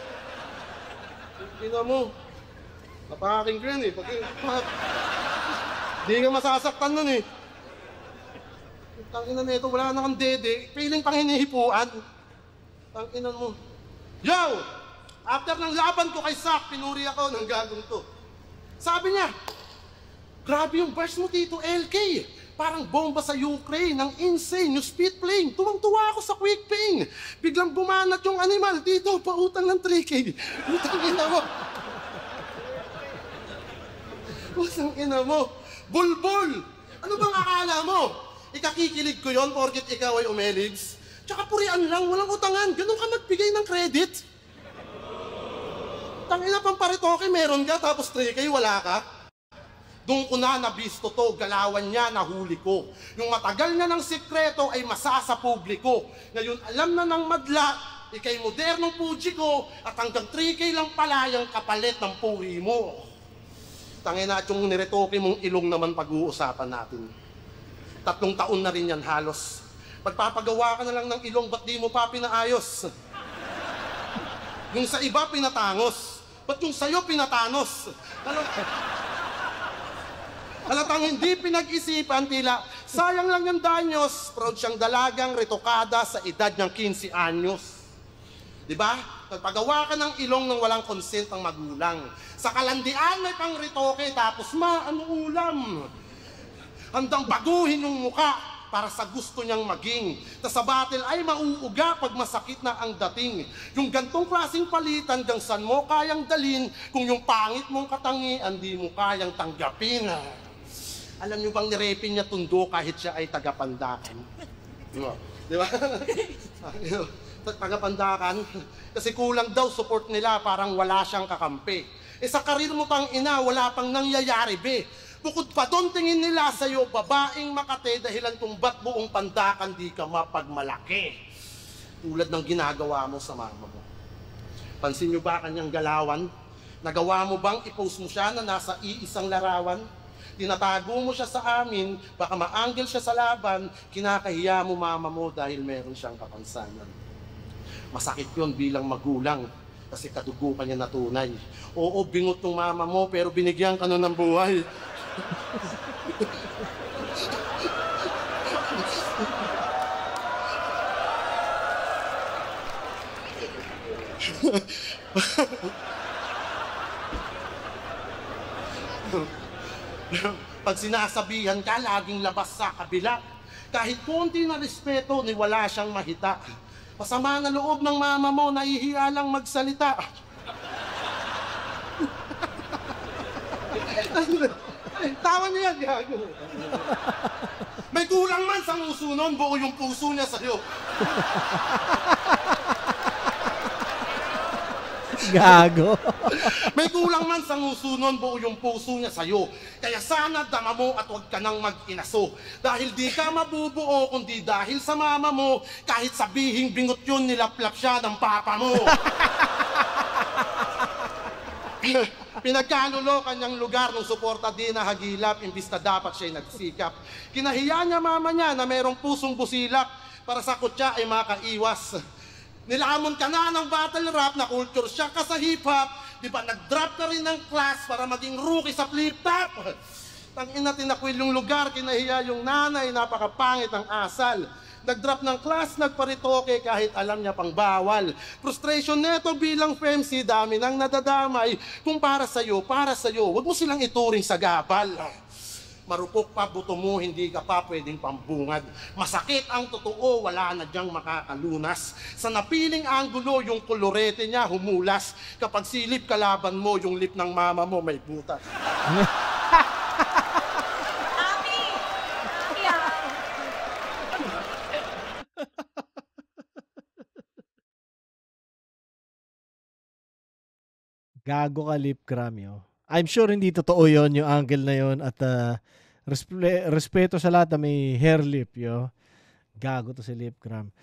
Tangina mo, napakaking ko yan eh. Di ka masasaktan nun eh. Tangina na ito, wala na kang dede, feeling pang hinihipuan. Tangina mo. Yo! After ng laban ko kay Sak, pinuri ako ng gagong to. Sabi niya, grabe yung bars mo, Tito LK. Parang bomba sa Ukraine, ang insane, yung speed plane. Tuwang-tuwa ako sa quick ping. Biglang bumanat yung animal, Tito, pautang ng 3K. Utang ina mo. Utang ina mo. Bulbul! Ano bang akala mo? Ikakikilig ko yon porket ikaw ay umeligs? Tsaka purian lang, walang utangan. Ganun ka magbigay ng credit. Tangina pang paritoke, meron ka, tapos 3K, wala ka. Doon ko na nabisto to, galawan niya, nahuli ko. Yung matagal na ng sikreto ay masa sa publiko. Ngayon alam na ng madla, ikay modernong puji ko, at hanggang 3K lang pala yung kapalit ng puri mo. Tangina at yung niretoke mong ilong naman pag-uusapan natin. 3 taon na rin yan halos. Pagpapagawa ka na lang ng ilong, ba't di mo pa pinaayos? Yung sa iba pinatangos. Ba't yung sa'yo pinatanos? Halatang hindi pinag-isipan, tila sayang lang yung danyos. Proud siyang dalagang retokada sa edad niyang 15 anyos. Diba? Nagpagawa ka ng ilong ng walang consent ng magulang. Sa kalandian may pangritoke, tapos ano ulam? Handang baguhin yung muka para sa gusto niyang maging. Tas sa battle ay mauuga pag masakit na ang dating. Yung gantong klaseng palitan, hanggang saan mo kayang dalin, kung yung pangit mong katangian, di mo kayang tanggapin. Alam niyo bang nirepin niya tundo kahit siya ay tagapandakan? Di ba? Tagapandakan. Kasi kulang daw support nila, parang wala siyang kakampi. Sa karir mo pang ina, wala pang nangyayari, be. Bukod pa doon, tingin nila sa'yo, babaeng Makate, dahilan kung ba't buong pandakan di ka mapagmalaki. Tulad ng ginagawa mo sa mama mo. Pansin niyo ba kanyang galawan? Nagawa mo bang i-post mo siya na nasa iisang larawan? Tinatago mo siya sa amin, baka ma-angle siya sa laban, kinakahiya mo mama mo dahil meron siyang kapansanan. Masakit yun bilang magulang, kasi kadugo ka niya na tunay. Oo, bingot ng mama mo, pero binigyan ka nun ng buhay. Pag sinasabihan ka, laging labas sa kabila. Kahit konti na respeto, ni wala siyang mahita. Masama na loob ng mama mo, nahihiya lang magsalita. Tawa niya yan, gago. May kulang man sa nguso nun, buo yung puso niya sa'yo. Gago. May kulang man sa nguso nun, buo yung puso niya sa'yo. Kaya sana dama mo at huwag ka nang mag-inaso. Dahil di ka mabubuo, kundi dahil sa mama mo, kahit sabihing bingot yun, nilaplap siya ng papa mo. Pinagkalulo kanyang lugar nung suporta din na hagilap, imbis na dapat siya'y nagsikap. Kinahiya niya mama niya na mayroong pusong busilak para sa kutya ay makaiwas. Nilamon ka na ng battle rap, na culture siya ka sa hip-hop. Di ba nag-drop ka rin ng class para maging rookie sa flip-top? Tangina, tinakwil yung lugar, kinahiya yung nanay, napakapangit ang asal. Nag-drop ng class, nagparitoke kahit alam niya pang bawal. Frustration neto bilang FEMC, dami nang nadadamay. Kung para sa'yo, huwag mo silang ituring sa gabal. Marupok pa buto mo, hindi ka pa pwedeng pambungad. Masakit ang totoo, wala na diyang makakalunas. Sa napiling anggulo, yung kolorete niya humulas. Kapag silip kalaban mo, yung lip ng mama mo may butas. Gago ka, lip cram, yo. I'm sure hindi totoo yon, yung angle na yon, at respeto sa lahat na may hair lip, yo. Gago to si lip cram.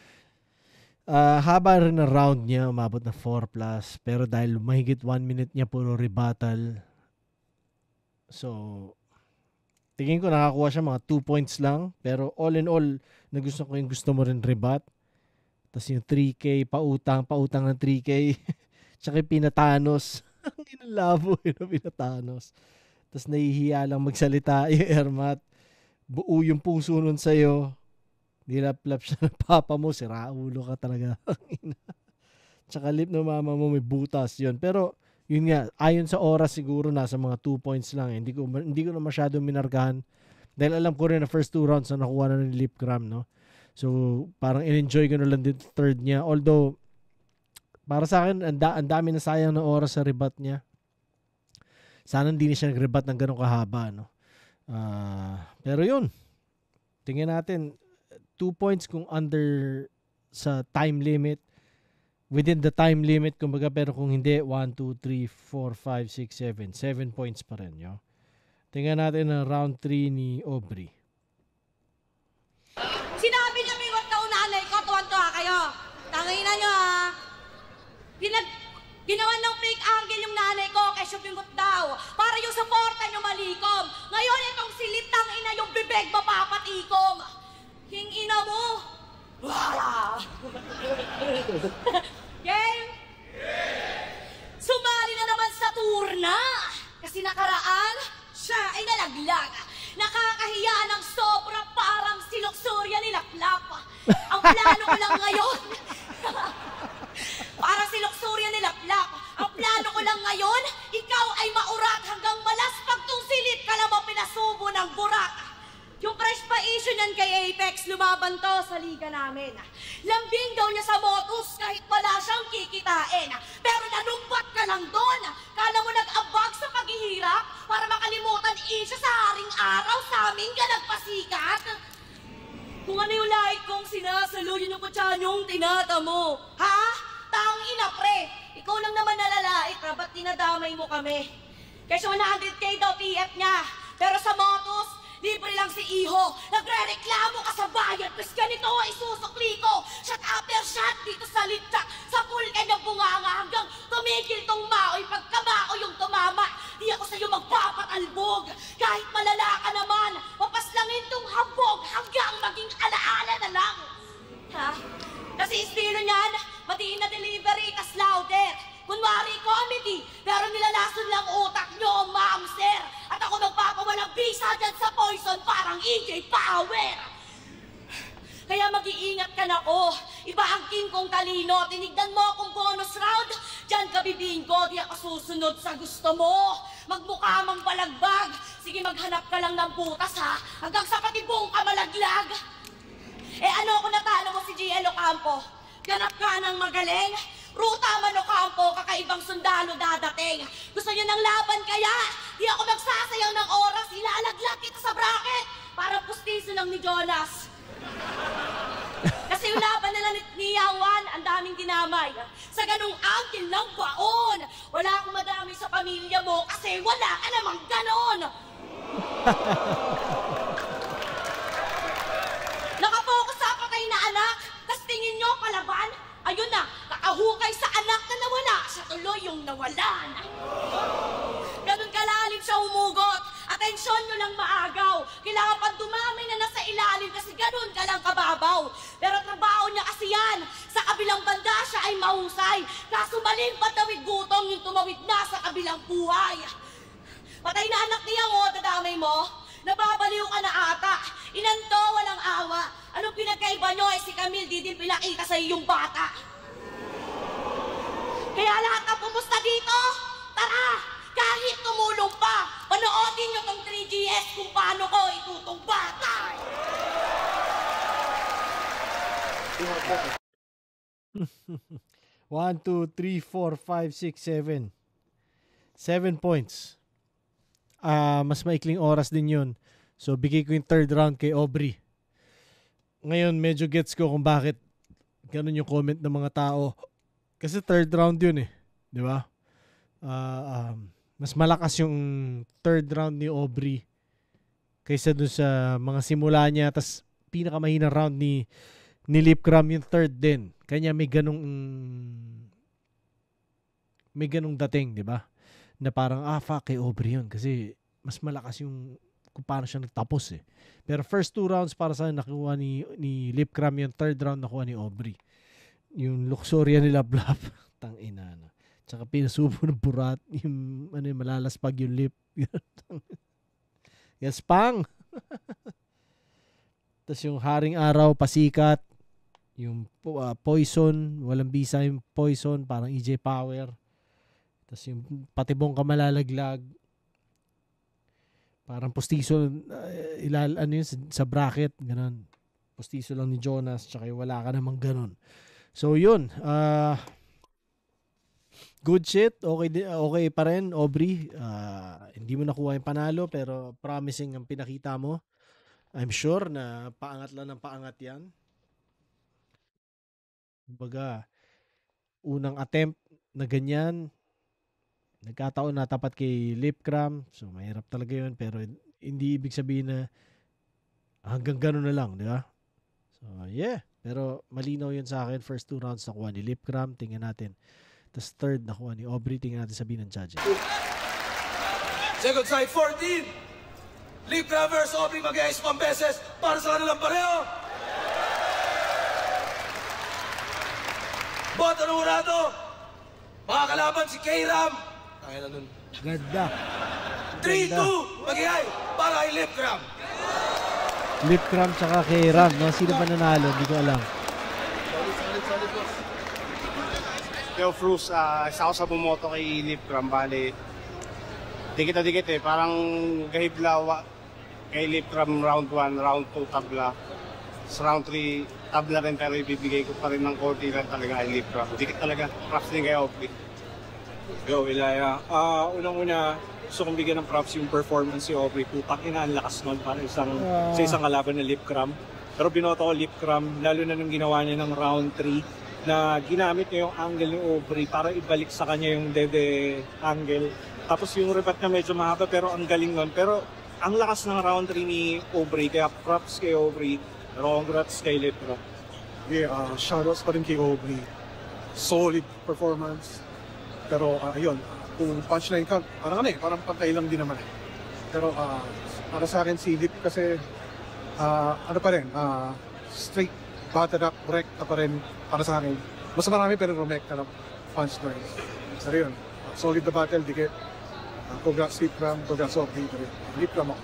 Haba rin ang round niya, umabot na 4+, pero dahil mahigit 1 minute niya puro rebuttal, so tingin ko nakakuha siya mga 2 points lang, pero all in all, nagustuhan ko yung gusto mo rin rebat. Tapos yung 3K, pautang ng 3K, tsaka yung pinatanos. Ang inalabo yun, pinatanos. Tapos nahihiya lang magsalita yung Ermat. Buo yung puso nun sa'yo. Nilaplap siya ng papa mo, siraulo ka talaga. Tsaka lip ng mama mo may butas yun. Pero yun nga, ayon sa oras siguro nasa mga 2 points lang. Hindi ko na masyado minargahan. Dahil alam ko rin na first 2 rounds na nakuha na ng lip cram, no? So parang in-enjoy ko na lang din third niya. Although para sa akin, ang dami na sayang na oras sa rebat niya. Sana hindi na siya nag-rebat ng ganun kahaba, no? Pero yun, tingnan natin, 2 points kung under sa time limit, within the time limit, kumbaga, pero kung hindi, 1, 2, 3, 4, 5, 6, 7 points pa rin, yo. Tingnan natin ang round 3 ni Aubrey. Sinabi niya may na unanay ko, tuwan-tuwa kayo. Tanginan niyo, ha? Ginawan ng fake angle yung nanay ko kay Shopingot daw para yung suporta nyo malikom. Ngayon itong silitang ina yung bibig mapapatikom. King ina mo. Game? Sumali na naman sa turna. Kasi nakaraan, siya ay nalaglag. Nakakahiya ng sobra, parang siloksurya ni Laplap. Ang plano ko lang ngayon, para siloksurya lumaban to sa liga namin. Lambing daw niya sa motos kahit wala siyang kikitain. Pero nanumpat ka lang doon. Kala mo nag-abag sa paghihirap para makalimutan siya sa haring araw sa amin ka nagpasikat. Kung ano yung lahit kong sinasalo, yun yung kutsanyong tinata mo. Ha? Taong ina, pre. Ikaw lang naman nalalait, ba't tinadamay mo kami? Kasi 100K daw PF niya. Pero sa motos, libre lang si Iho. Nagre-reklamo ka sa bayad. Mas ganito isusukli ko. Shot after shot dito sa litsa. Sa pulkay ng bunganga hanggang tumigil tong maoy. Pagkamao yung tumama, di ako sa'yo magpapatalbog. Kahit malala ka naman, mapaslangin tong hambog hanggang maging alaala na lang. Ha? Kasi estilo niyan, matiin na delivery, tas louder. Kunwari comedy, pero nilalason lang utak nyo, ma'am, sir. At ako magpapawalang bisa dyan sa Poison, parang EJ Power. Kaya mag-iingat ka na ko. Iba ang king kong talino. Tinignan mo akong bonus round. Dyan ka bibinggo, di ako susunod sa gusto mo. Magmukha mang balagbag. Sige, maghanap ka lang ng butas, ha? Hanggang sa patibong ka malaglag. Eh ano kung natalo mo si GL Ocampo? Ganap ka ng magaling? Ruta man Ocampo, kakaibang sundalo dadating. Gusto niyo ng laban kaya? Di ako magsasayang ng oras, ilalaglag kita sa bracket. Parang pustiso lang ni Jonas. Kasi yung laban nila ni Yawan, ang daming dinamay. Sa ganung angkin ng baon, wala akong madami sa pamilya mo kasi wala ka namang ganon. Nakapokus sa patay na anak, tas tingin nyo palaban? Ayun na, kakahukay sa anak na nawala, siya tuloy yung nawalan. Ganun kalalim siya humugot, atensyon nyo lang maagaw. Kailangan pang dumami na nasa ilalim kasi ganun ka lang kababaw. Pero trabaho niya kasi yan, sa kabilang banda siya ay mahusay. Kaso maling patawid gutom yung tumawid na sa kabilang buhay. Patay na anak niya mo, dadamay mo. Nababaliw ka na ata. Inanto, walang awa. Anong pinagkaiba nyo si Camille, di din pinakita sa iyong bata. Kaya lahat na pumusta dito, tara, kahit tumulong pa, panoodin nyo tong 3GS kung paano ko itutong bata. 1, 2, 3, 4, 5, 6, 7. 7 points. Mas maikling oras din yun. So, bigay ko yung third round kay Aubrey. Ngayon, medyo gets ko kung bakit ganun yung comment ng mga tao. Kasi third round yun eh. Di ba? Mas malakas yung third round ni Aubrey kaysa dun sa mga simula niya. Tas pinakamahinang round ni Lipcram yung third din. Kanya may ganung dating, di ba? Na parang, fuck, kay Aubrey yun. Kasi mas malakas yung kung paano siya nagtapos eh. Pero first 2 rounds para sa nakuha ni Lipcram, yung third round nakuha ni Aubrey. Yung Luxuria nila Bluff. Tangina na. Tsaka pinasubo ng burat. Yung malalaspag yung lip. Yes, pang! Tapos yung Haring Araw, pasikat. Yung Poison, walang bisa yung Poison, parang EJ Power. Tapos yung patibong ka malalaglag. Parang pustiso, yun, sa bracket, ganun. Pustiso lang ni Jonas, tsaka wala ka namang ganun. So yun, good shit, okay pa rin, Aubrey. Hindi mo nakuha yung panalo, pero promising ang pinakita mo. I'm sure na paangat lang ng paangat yan. Kumbaga, unang attempt na ganyan, nagkataon na tapat kay Lipcram. So, mahirap talaga yun. Pero hindi ibig sabihin na hanggang gano'n na lang, di ba? So, yeah. Pero malinaw yun sa akin. First 2 rounds nakuha ni Lipcram. Tingnan natin. Tapos third nakuha ni Aubrey. Tingnan natin sabihin ng judges. Second side, 14. Lipcram versus Aubrey mag-ice 1 beses para sa kanilang pareho. Boto ng urado. Mga kalaban si K-Ram. Kaya na nun. Ganda. 3-2, mag-iay para kay Lipcram. Lipcram tsaka kay Ram, no? Sino ba nanalo? Hindi ko alam. Solid, boss. Yo, Fruz, isa ako sa bumoto kay Lipcram. Bali, dikit eh. Parang gahibla kay Lipcram round 1, round 2 tabla. Sa round 3, tabla rin pero ibibigay ko pa rin ng konti lang talaga kay Lip Cram. Dikit talaga, props din kay Aubrey. Yo, Ilaya. Unang-una, gusto kong bigyan ng props yung performance si Aubrey. Putang ina, ang lakas nun para sa isang kalaban na Lip Cram. Pero binoto ko Lip Cram, lalo na nung ginawa niya ng round 3 na ginamit niya yung angle ni Aubrey para ibalik sa kanya yung dede angle. Tapos yung rebat niya medyo mahaba pero ang galing nun. Pero ang lakas ng round 3 ni Aubrey, kaya props kay Aubrey. Pero congrats kay Lip Cram. Yeah, shoutouts pa rin kay Aubrey. Solid performance. Pero ayun, kung punchline count, parang pantay lang din naman eh. Pero para sa akin si Lip kasi ano pa rin, straight battered up, recta pa rin para sa akin. Mas marami pero rumekta na punchlines. So yun, solid the battle, dikit. Congrats Lip Cram, congrats Aubrey. Lip Cram ako.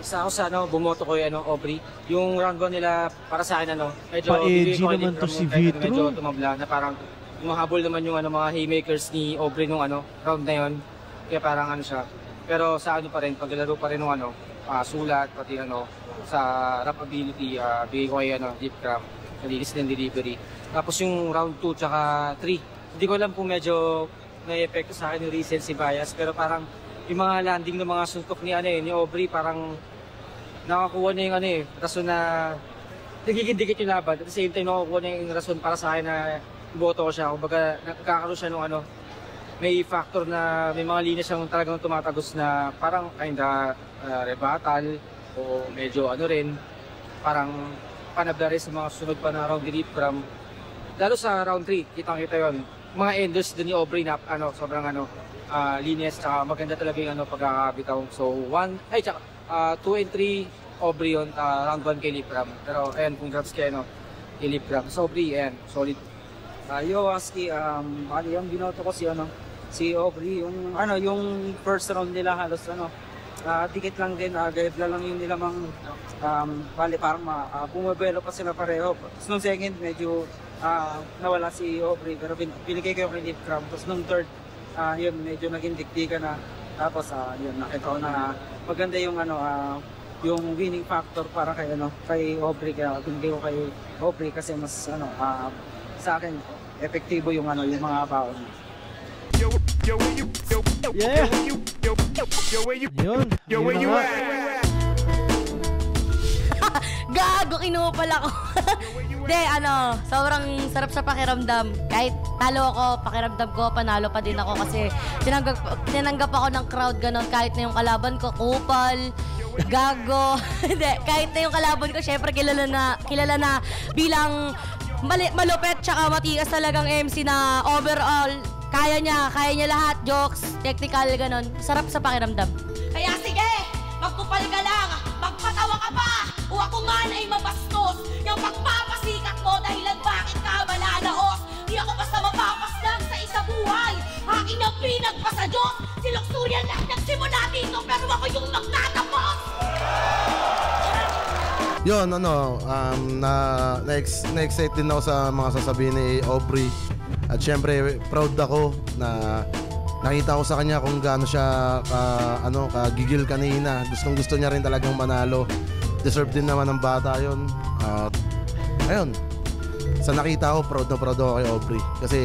Sa ako sa bumoto ko yung Aubrey. Yung round 1 nila para sa akin medyo Pa-edgy naman to si Vitro. Medyo tumabla na parang mahabol naman yung mga haymakers ni Aubrey nung round na yon. Kaya parang siya. Pero sa pa rin, paglalaro pa rin nung sulat, pati sa rap ability, bigay ko kay Lip Cram, malinis din delivery. Tapos yung round 2 tsaka 3, hindi ko alam kung medyo na-epekto sa akin yung recency bias, pero parang yung mga landing ng mga suntok ni Aubrey, parang nakakuha na yung rason na nagiging-dikit yung laban. At the same time, nakakuha na yung rason para sa akin na iboto ko siya. Kumbaga, nakakaroon siya nung may factor na may mga linya siyang talagang tumatagos na parang kinda rebuttal o medyo rin, parang panabla rin sa mga sunod pa na round ni Lip Cram. Lalo sa round 3, kitang-kita yun. Mga enders din ni Aubrey na sobrang linyas, tsaka maganda talaga yung pagkakabitaw. So 2 and 3 Aubrey yun, round 1 kay Lip Cram. Pero ayan, congrats kay Lip Cram. So Aubrey, ayan, solid. Yo, Aski, yung binoto ko si Aubrey, yung first round nila halos dikit lang din, gaibla lang yung nila parang bumabelo pa sila pareho. Tapos nung second, medyo nawala si Aubrey, pero binigay ko yung kay Lip Cram. Tapos nung third, yun, medyo naging diktika na. Tapos yun, nakita ko na maganda yung yung winning factor para kay Aubrey. Kaya binigay ko kay Aubrey kasi mas sa akin epektibo yung yung mga baon. Yeah. Yun na nga. Gago, kinuha pala ko. Hindi, sobrang sarap sa pakiramdam. Kahit talo ako, pakiramdam ko, panalo pa din ako kasi tinanggap ako ng crowd ganon. Kahit na yung kalaban ko, kupal, gago. Hindi, kahit na yung kalaban ko, syempre kilala na bilang malupet tsaka matigas talagang MC na overall. Kaya niya lahat, jokes, technical, ganon. Sarap sa pakiramdam. Kaya sige, magkupal ka lang, magpatawa ka pa, o ako man ay mabastos. Yung pagpapasikat mo dahilan bakit ka malalaos. Di ako basta mapapaslang sa isa buhay. Aking ang pinagpasa Diyos. Si Luxurian lang nagsimula dito, pero ako yung magtatapos. Yun, na-excite din ako sa mga sasabihin ni Aubrey. At syempre, proud ako na nakita ko sa kanya kung gaano siya kagigil kanina. Gustong-gusto niya rin talagang manalo. Deserve din naman ng bata yun. At ayun, sa nakita ko, proud na proud ako kay Aubrey. Kasi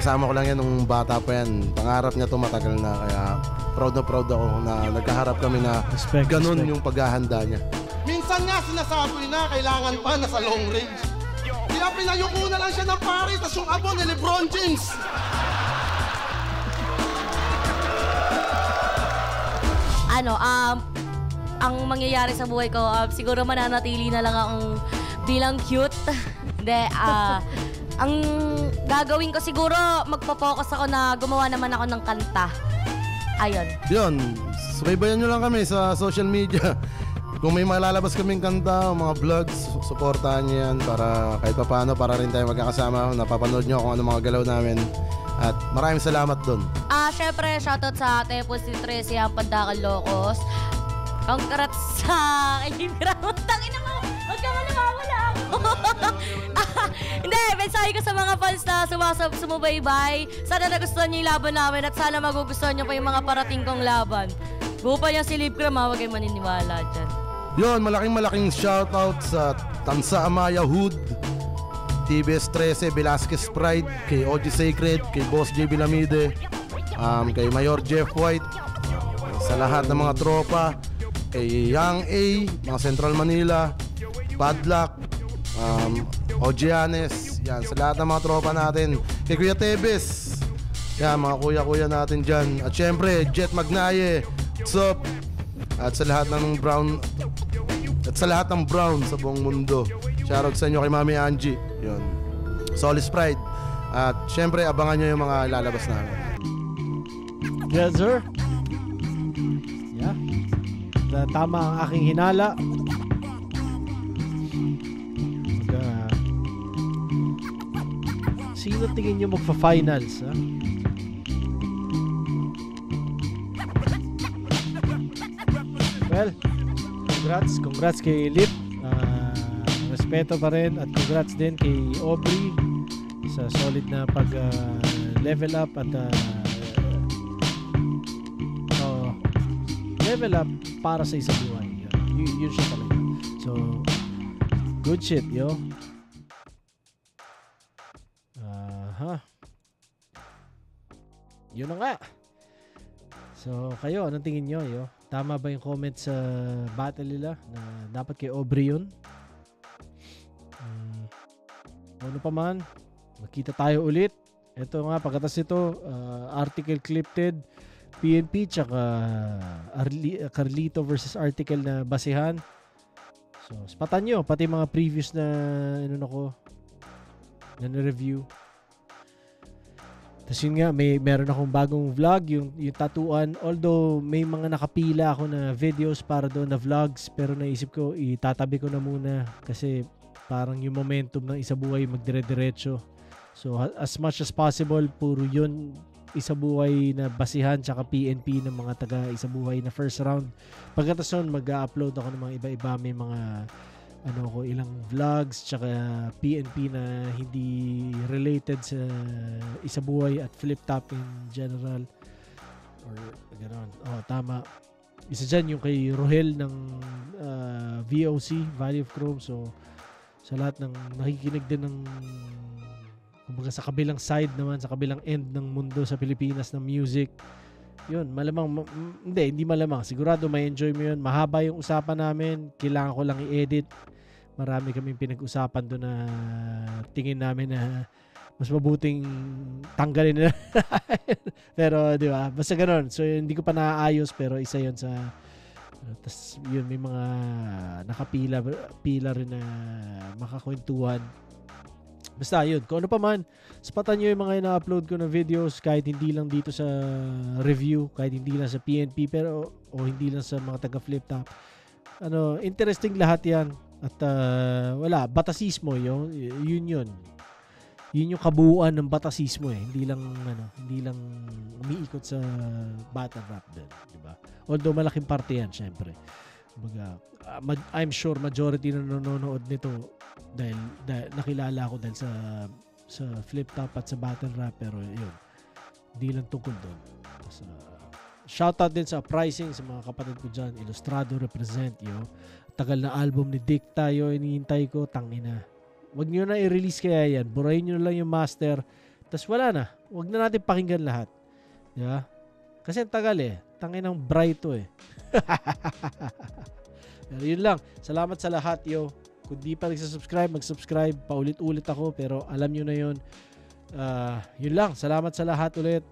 kasama ko lang yan nung bata pa yan. Pangarap niya tumatagal na. Kaya proud ako na nagkaharap kami na ganun yung paghahanda niya. Minsan nga sinasabi na kailangan pa na sa long range. Kaya pinayuko na lang siya ng pare, tas yung abo ni Lebron James. Ang mangyayari sa buhay ko, siguro mananatili na lang akong bilang cute. Hindi, ang gagawin ko siguro, magpo-focus ako na gumawa naman ako ng kanta. Ayun. Yun, subaybayan nyo lang kami sa social media. Kung may malalabas kaming kanta o mga vlogs, supportahan nyo yan para kahit paano para rin tayo magkakasama. Napapanood nyo kung ano mga galaw namin. At maraming salamat doon. Syempre, shoutout sa Tepos si Tracy ang Pandakal Locos. Congrats sa Kaibigan. Tangina mo! Huwag ka manawawala ako! Hindi, mensahe ko sa mga fans na sumubaybay. Sana nagustuhan niyo yung laban namin at sana magugustuhan niyo pa yung mga parating kong laban. Gupa niya si Lip Cram, huwag kayo maniniwala dyan. Yun, malaking shoutout sa Tansa Amaya Hood, TBS 13, Velasquez Pride, kay OG Sacred, kay Boss J. Bilamide, kay Mayor Jeff White, sa lahat ng mga tropa, kay Young A, mga Central Manila, Padlock, Ojianes, yan, sa lahat ng mga tropa natin, kay Kuya Tebes, yan, mga kuya-kuya natin dyan, at syempre Jet Magnaye, what's up, at sa lahat ng brown, at sa lahat ng brown sa buong mundo. Shoutout sa inyo kay Mami Angie. Yun. Solis Pride. At syempre abangan nyo yung mga lalabas namin. Yes, sir. Yeah. Tama ang aking hinala. Sino tingin nyo magpa-finals, ha? Well, congrats kay Lip. Respeto pa rin at congrats din kay Aubrey sa solid na pag level up at level up para sa isang buhay. Yun siya talaga. So, good shit, yo. Yun na nga. So, kayo, anong tingin nyo, yo? Tama ba yung comment sa battle nila na dapat kay Aubrey yun? Ano pa man, magkita tayo ulit. Ito nga, pagkatas ito, article clipped, PNP, tsaka Carlito versus article na basehan. So, spatan nyo, pati mga previous na na review. Tapos yun nga, meron akong bagong vlog, yung tatuan. Although may mga nakapila ako na videos para doon na vlogs, pero naisip ko, itatabi ko na muna kasi parang yung momentum ng Isa Buhay magdire-diretso. So as much as possible, puro yun Isa Buhay na basihan tsaka PNP ng mga taga Isa Buhay na first round. Pagkatapos nun, mag-upload ako ng mga iba-iba. May mga ilang vlogs tsaka PNP na hindi related sa Isa Buhay at Flip Top in general or gano'n. Tama, isa dyan yung kay Rohel ng VOC, Valley of Chrome. So sa lahat ng nakikinig din ng kumbaga sa kabilang side naman, sa kabilang end ng mundo sa Pilipinas ng music, yun, malamang hindi malamang, sigurado may enjoy mo yun. Mahaba yung usapan namin, kailangan ko lang i-edit. Marami kaming pinag-usapan doon na tingin namin na mas mabuting tanggalin na. Pero di ba, basta ganoon. So hindi ko pa naaayos, pero isa yun sa tas yun, may mga nakapila rin na makakwentuhan. Basta yun, kung ano pa man, sapatan nyo yung mga ina-upload ko na videos, kahit hindi lang dito sa review, kahit hindi lang sa PNP, pero o hindi lang sa mga taga Flip Top. Interesting lahat yan. At wala, batasismo yun yung kabuuan ng batasismo hindi lang umiikot sa battle rap din, di ba? Although malaking parte yan, syempre. I'm sure majority na nanonood nito dahil nakilala ko dahil sa Flip Top at sa battle rap, pero yun, hindi lang tungkol doon. Shoutout din sa Uprising, sa mga kapatid ko dyan, Ilustrado represent, yo. Tagal na album ni Dick tayo, inihintay ko, tangina. Wag nyo na i-release kaya yan. Burahin nyo lang yung master. Tapos wala na. Wag na natin pakinggan lahat. Diba? Kasi ang tagal Tanginang bright to Pero yun lang. Salamat sa lahat, yo. Kung di pa nagsasubscribe, mag-subscribe. Paulit-ulit ako, pero alam nyo na yun. Yun lang. Salamat sa lahat ulit.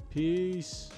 Peace.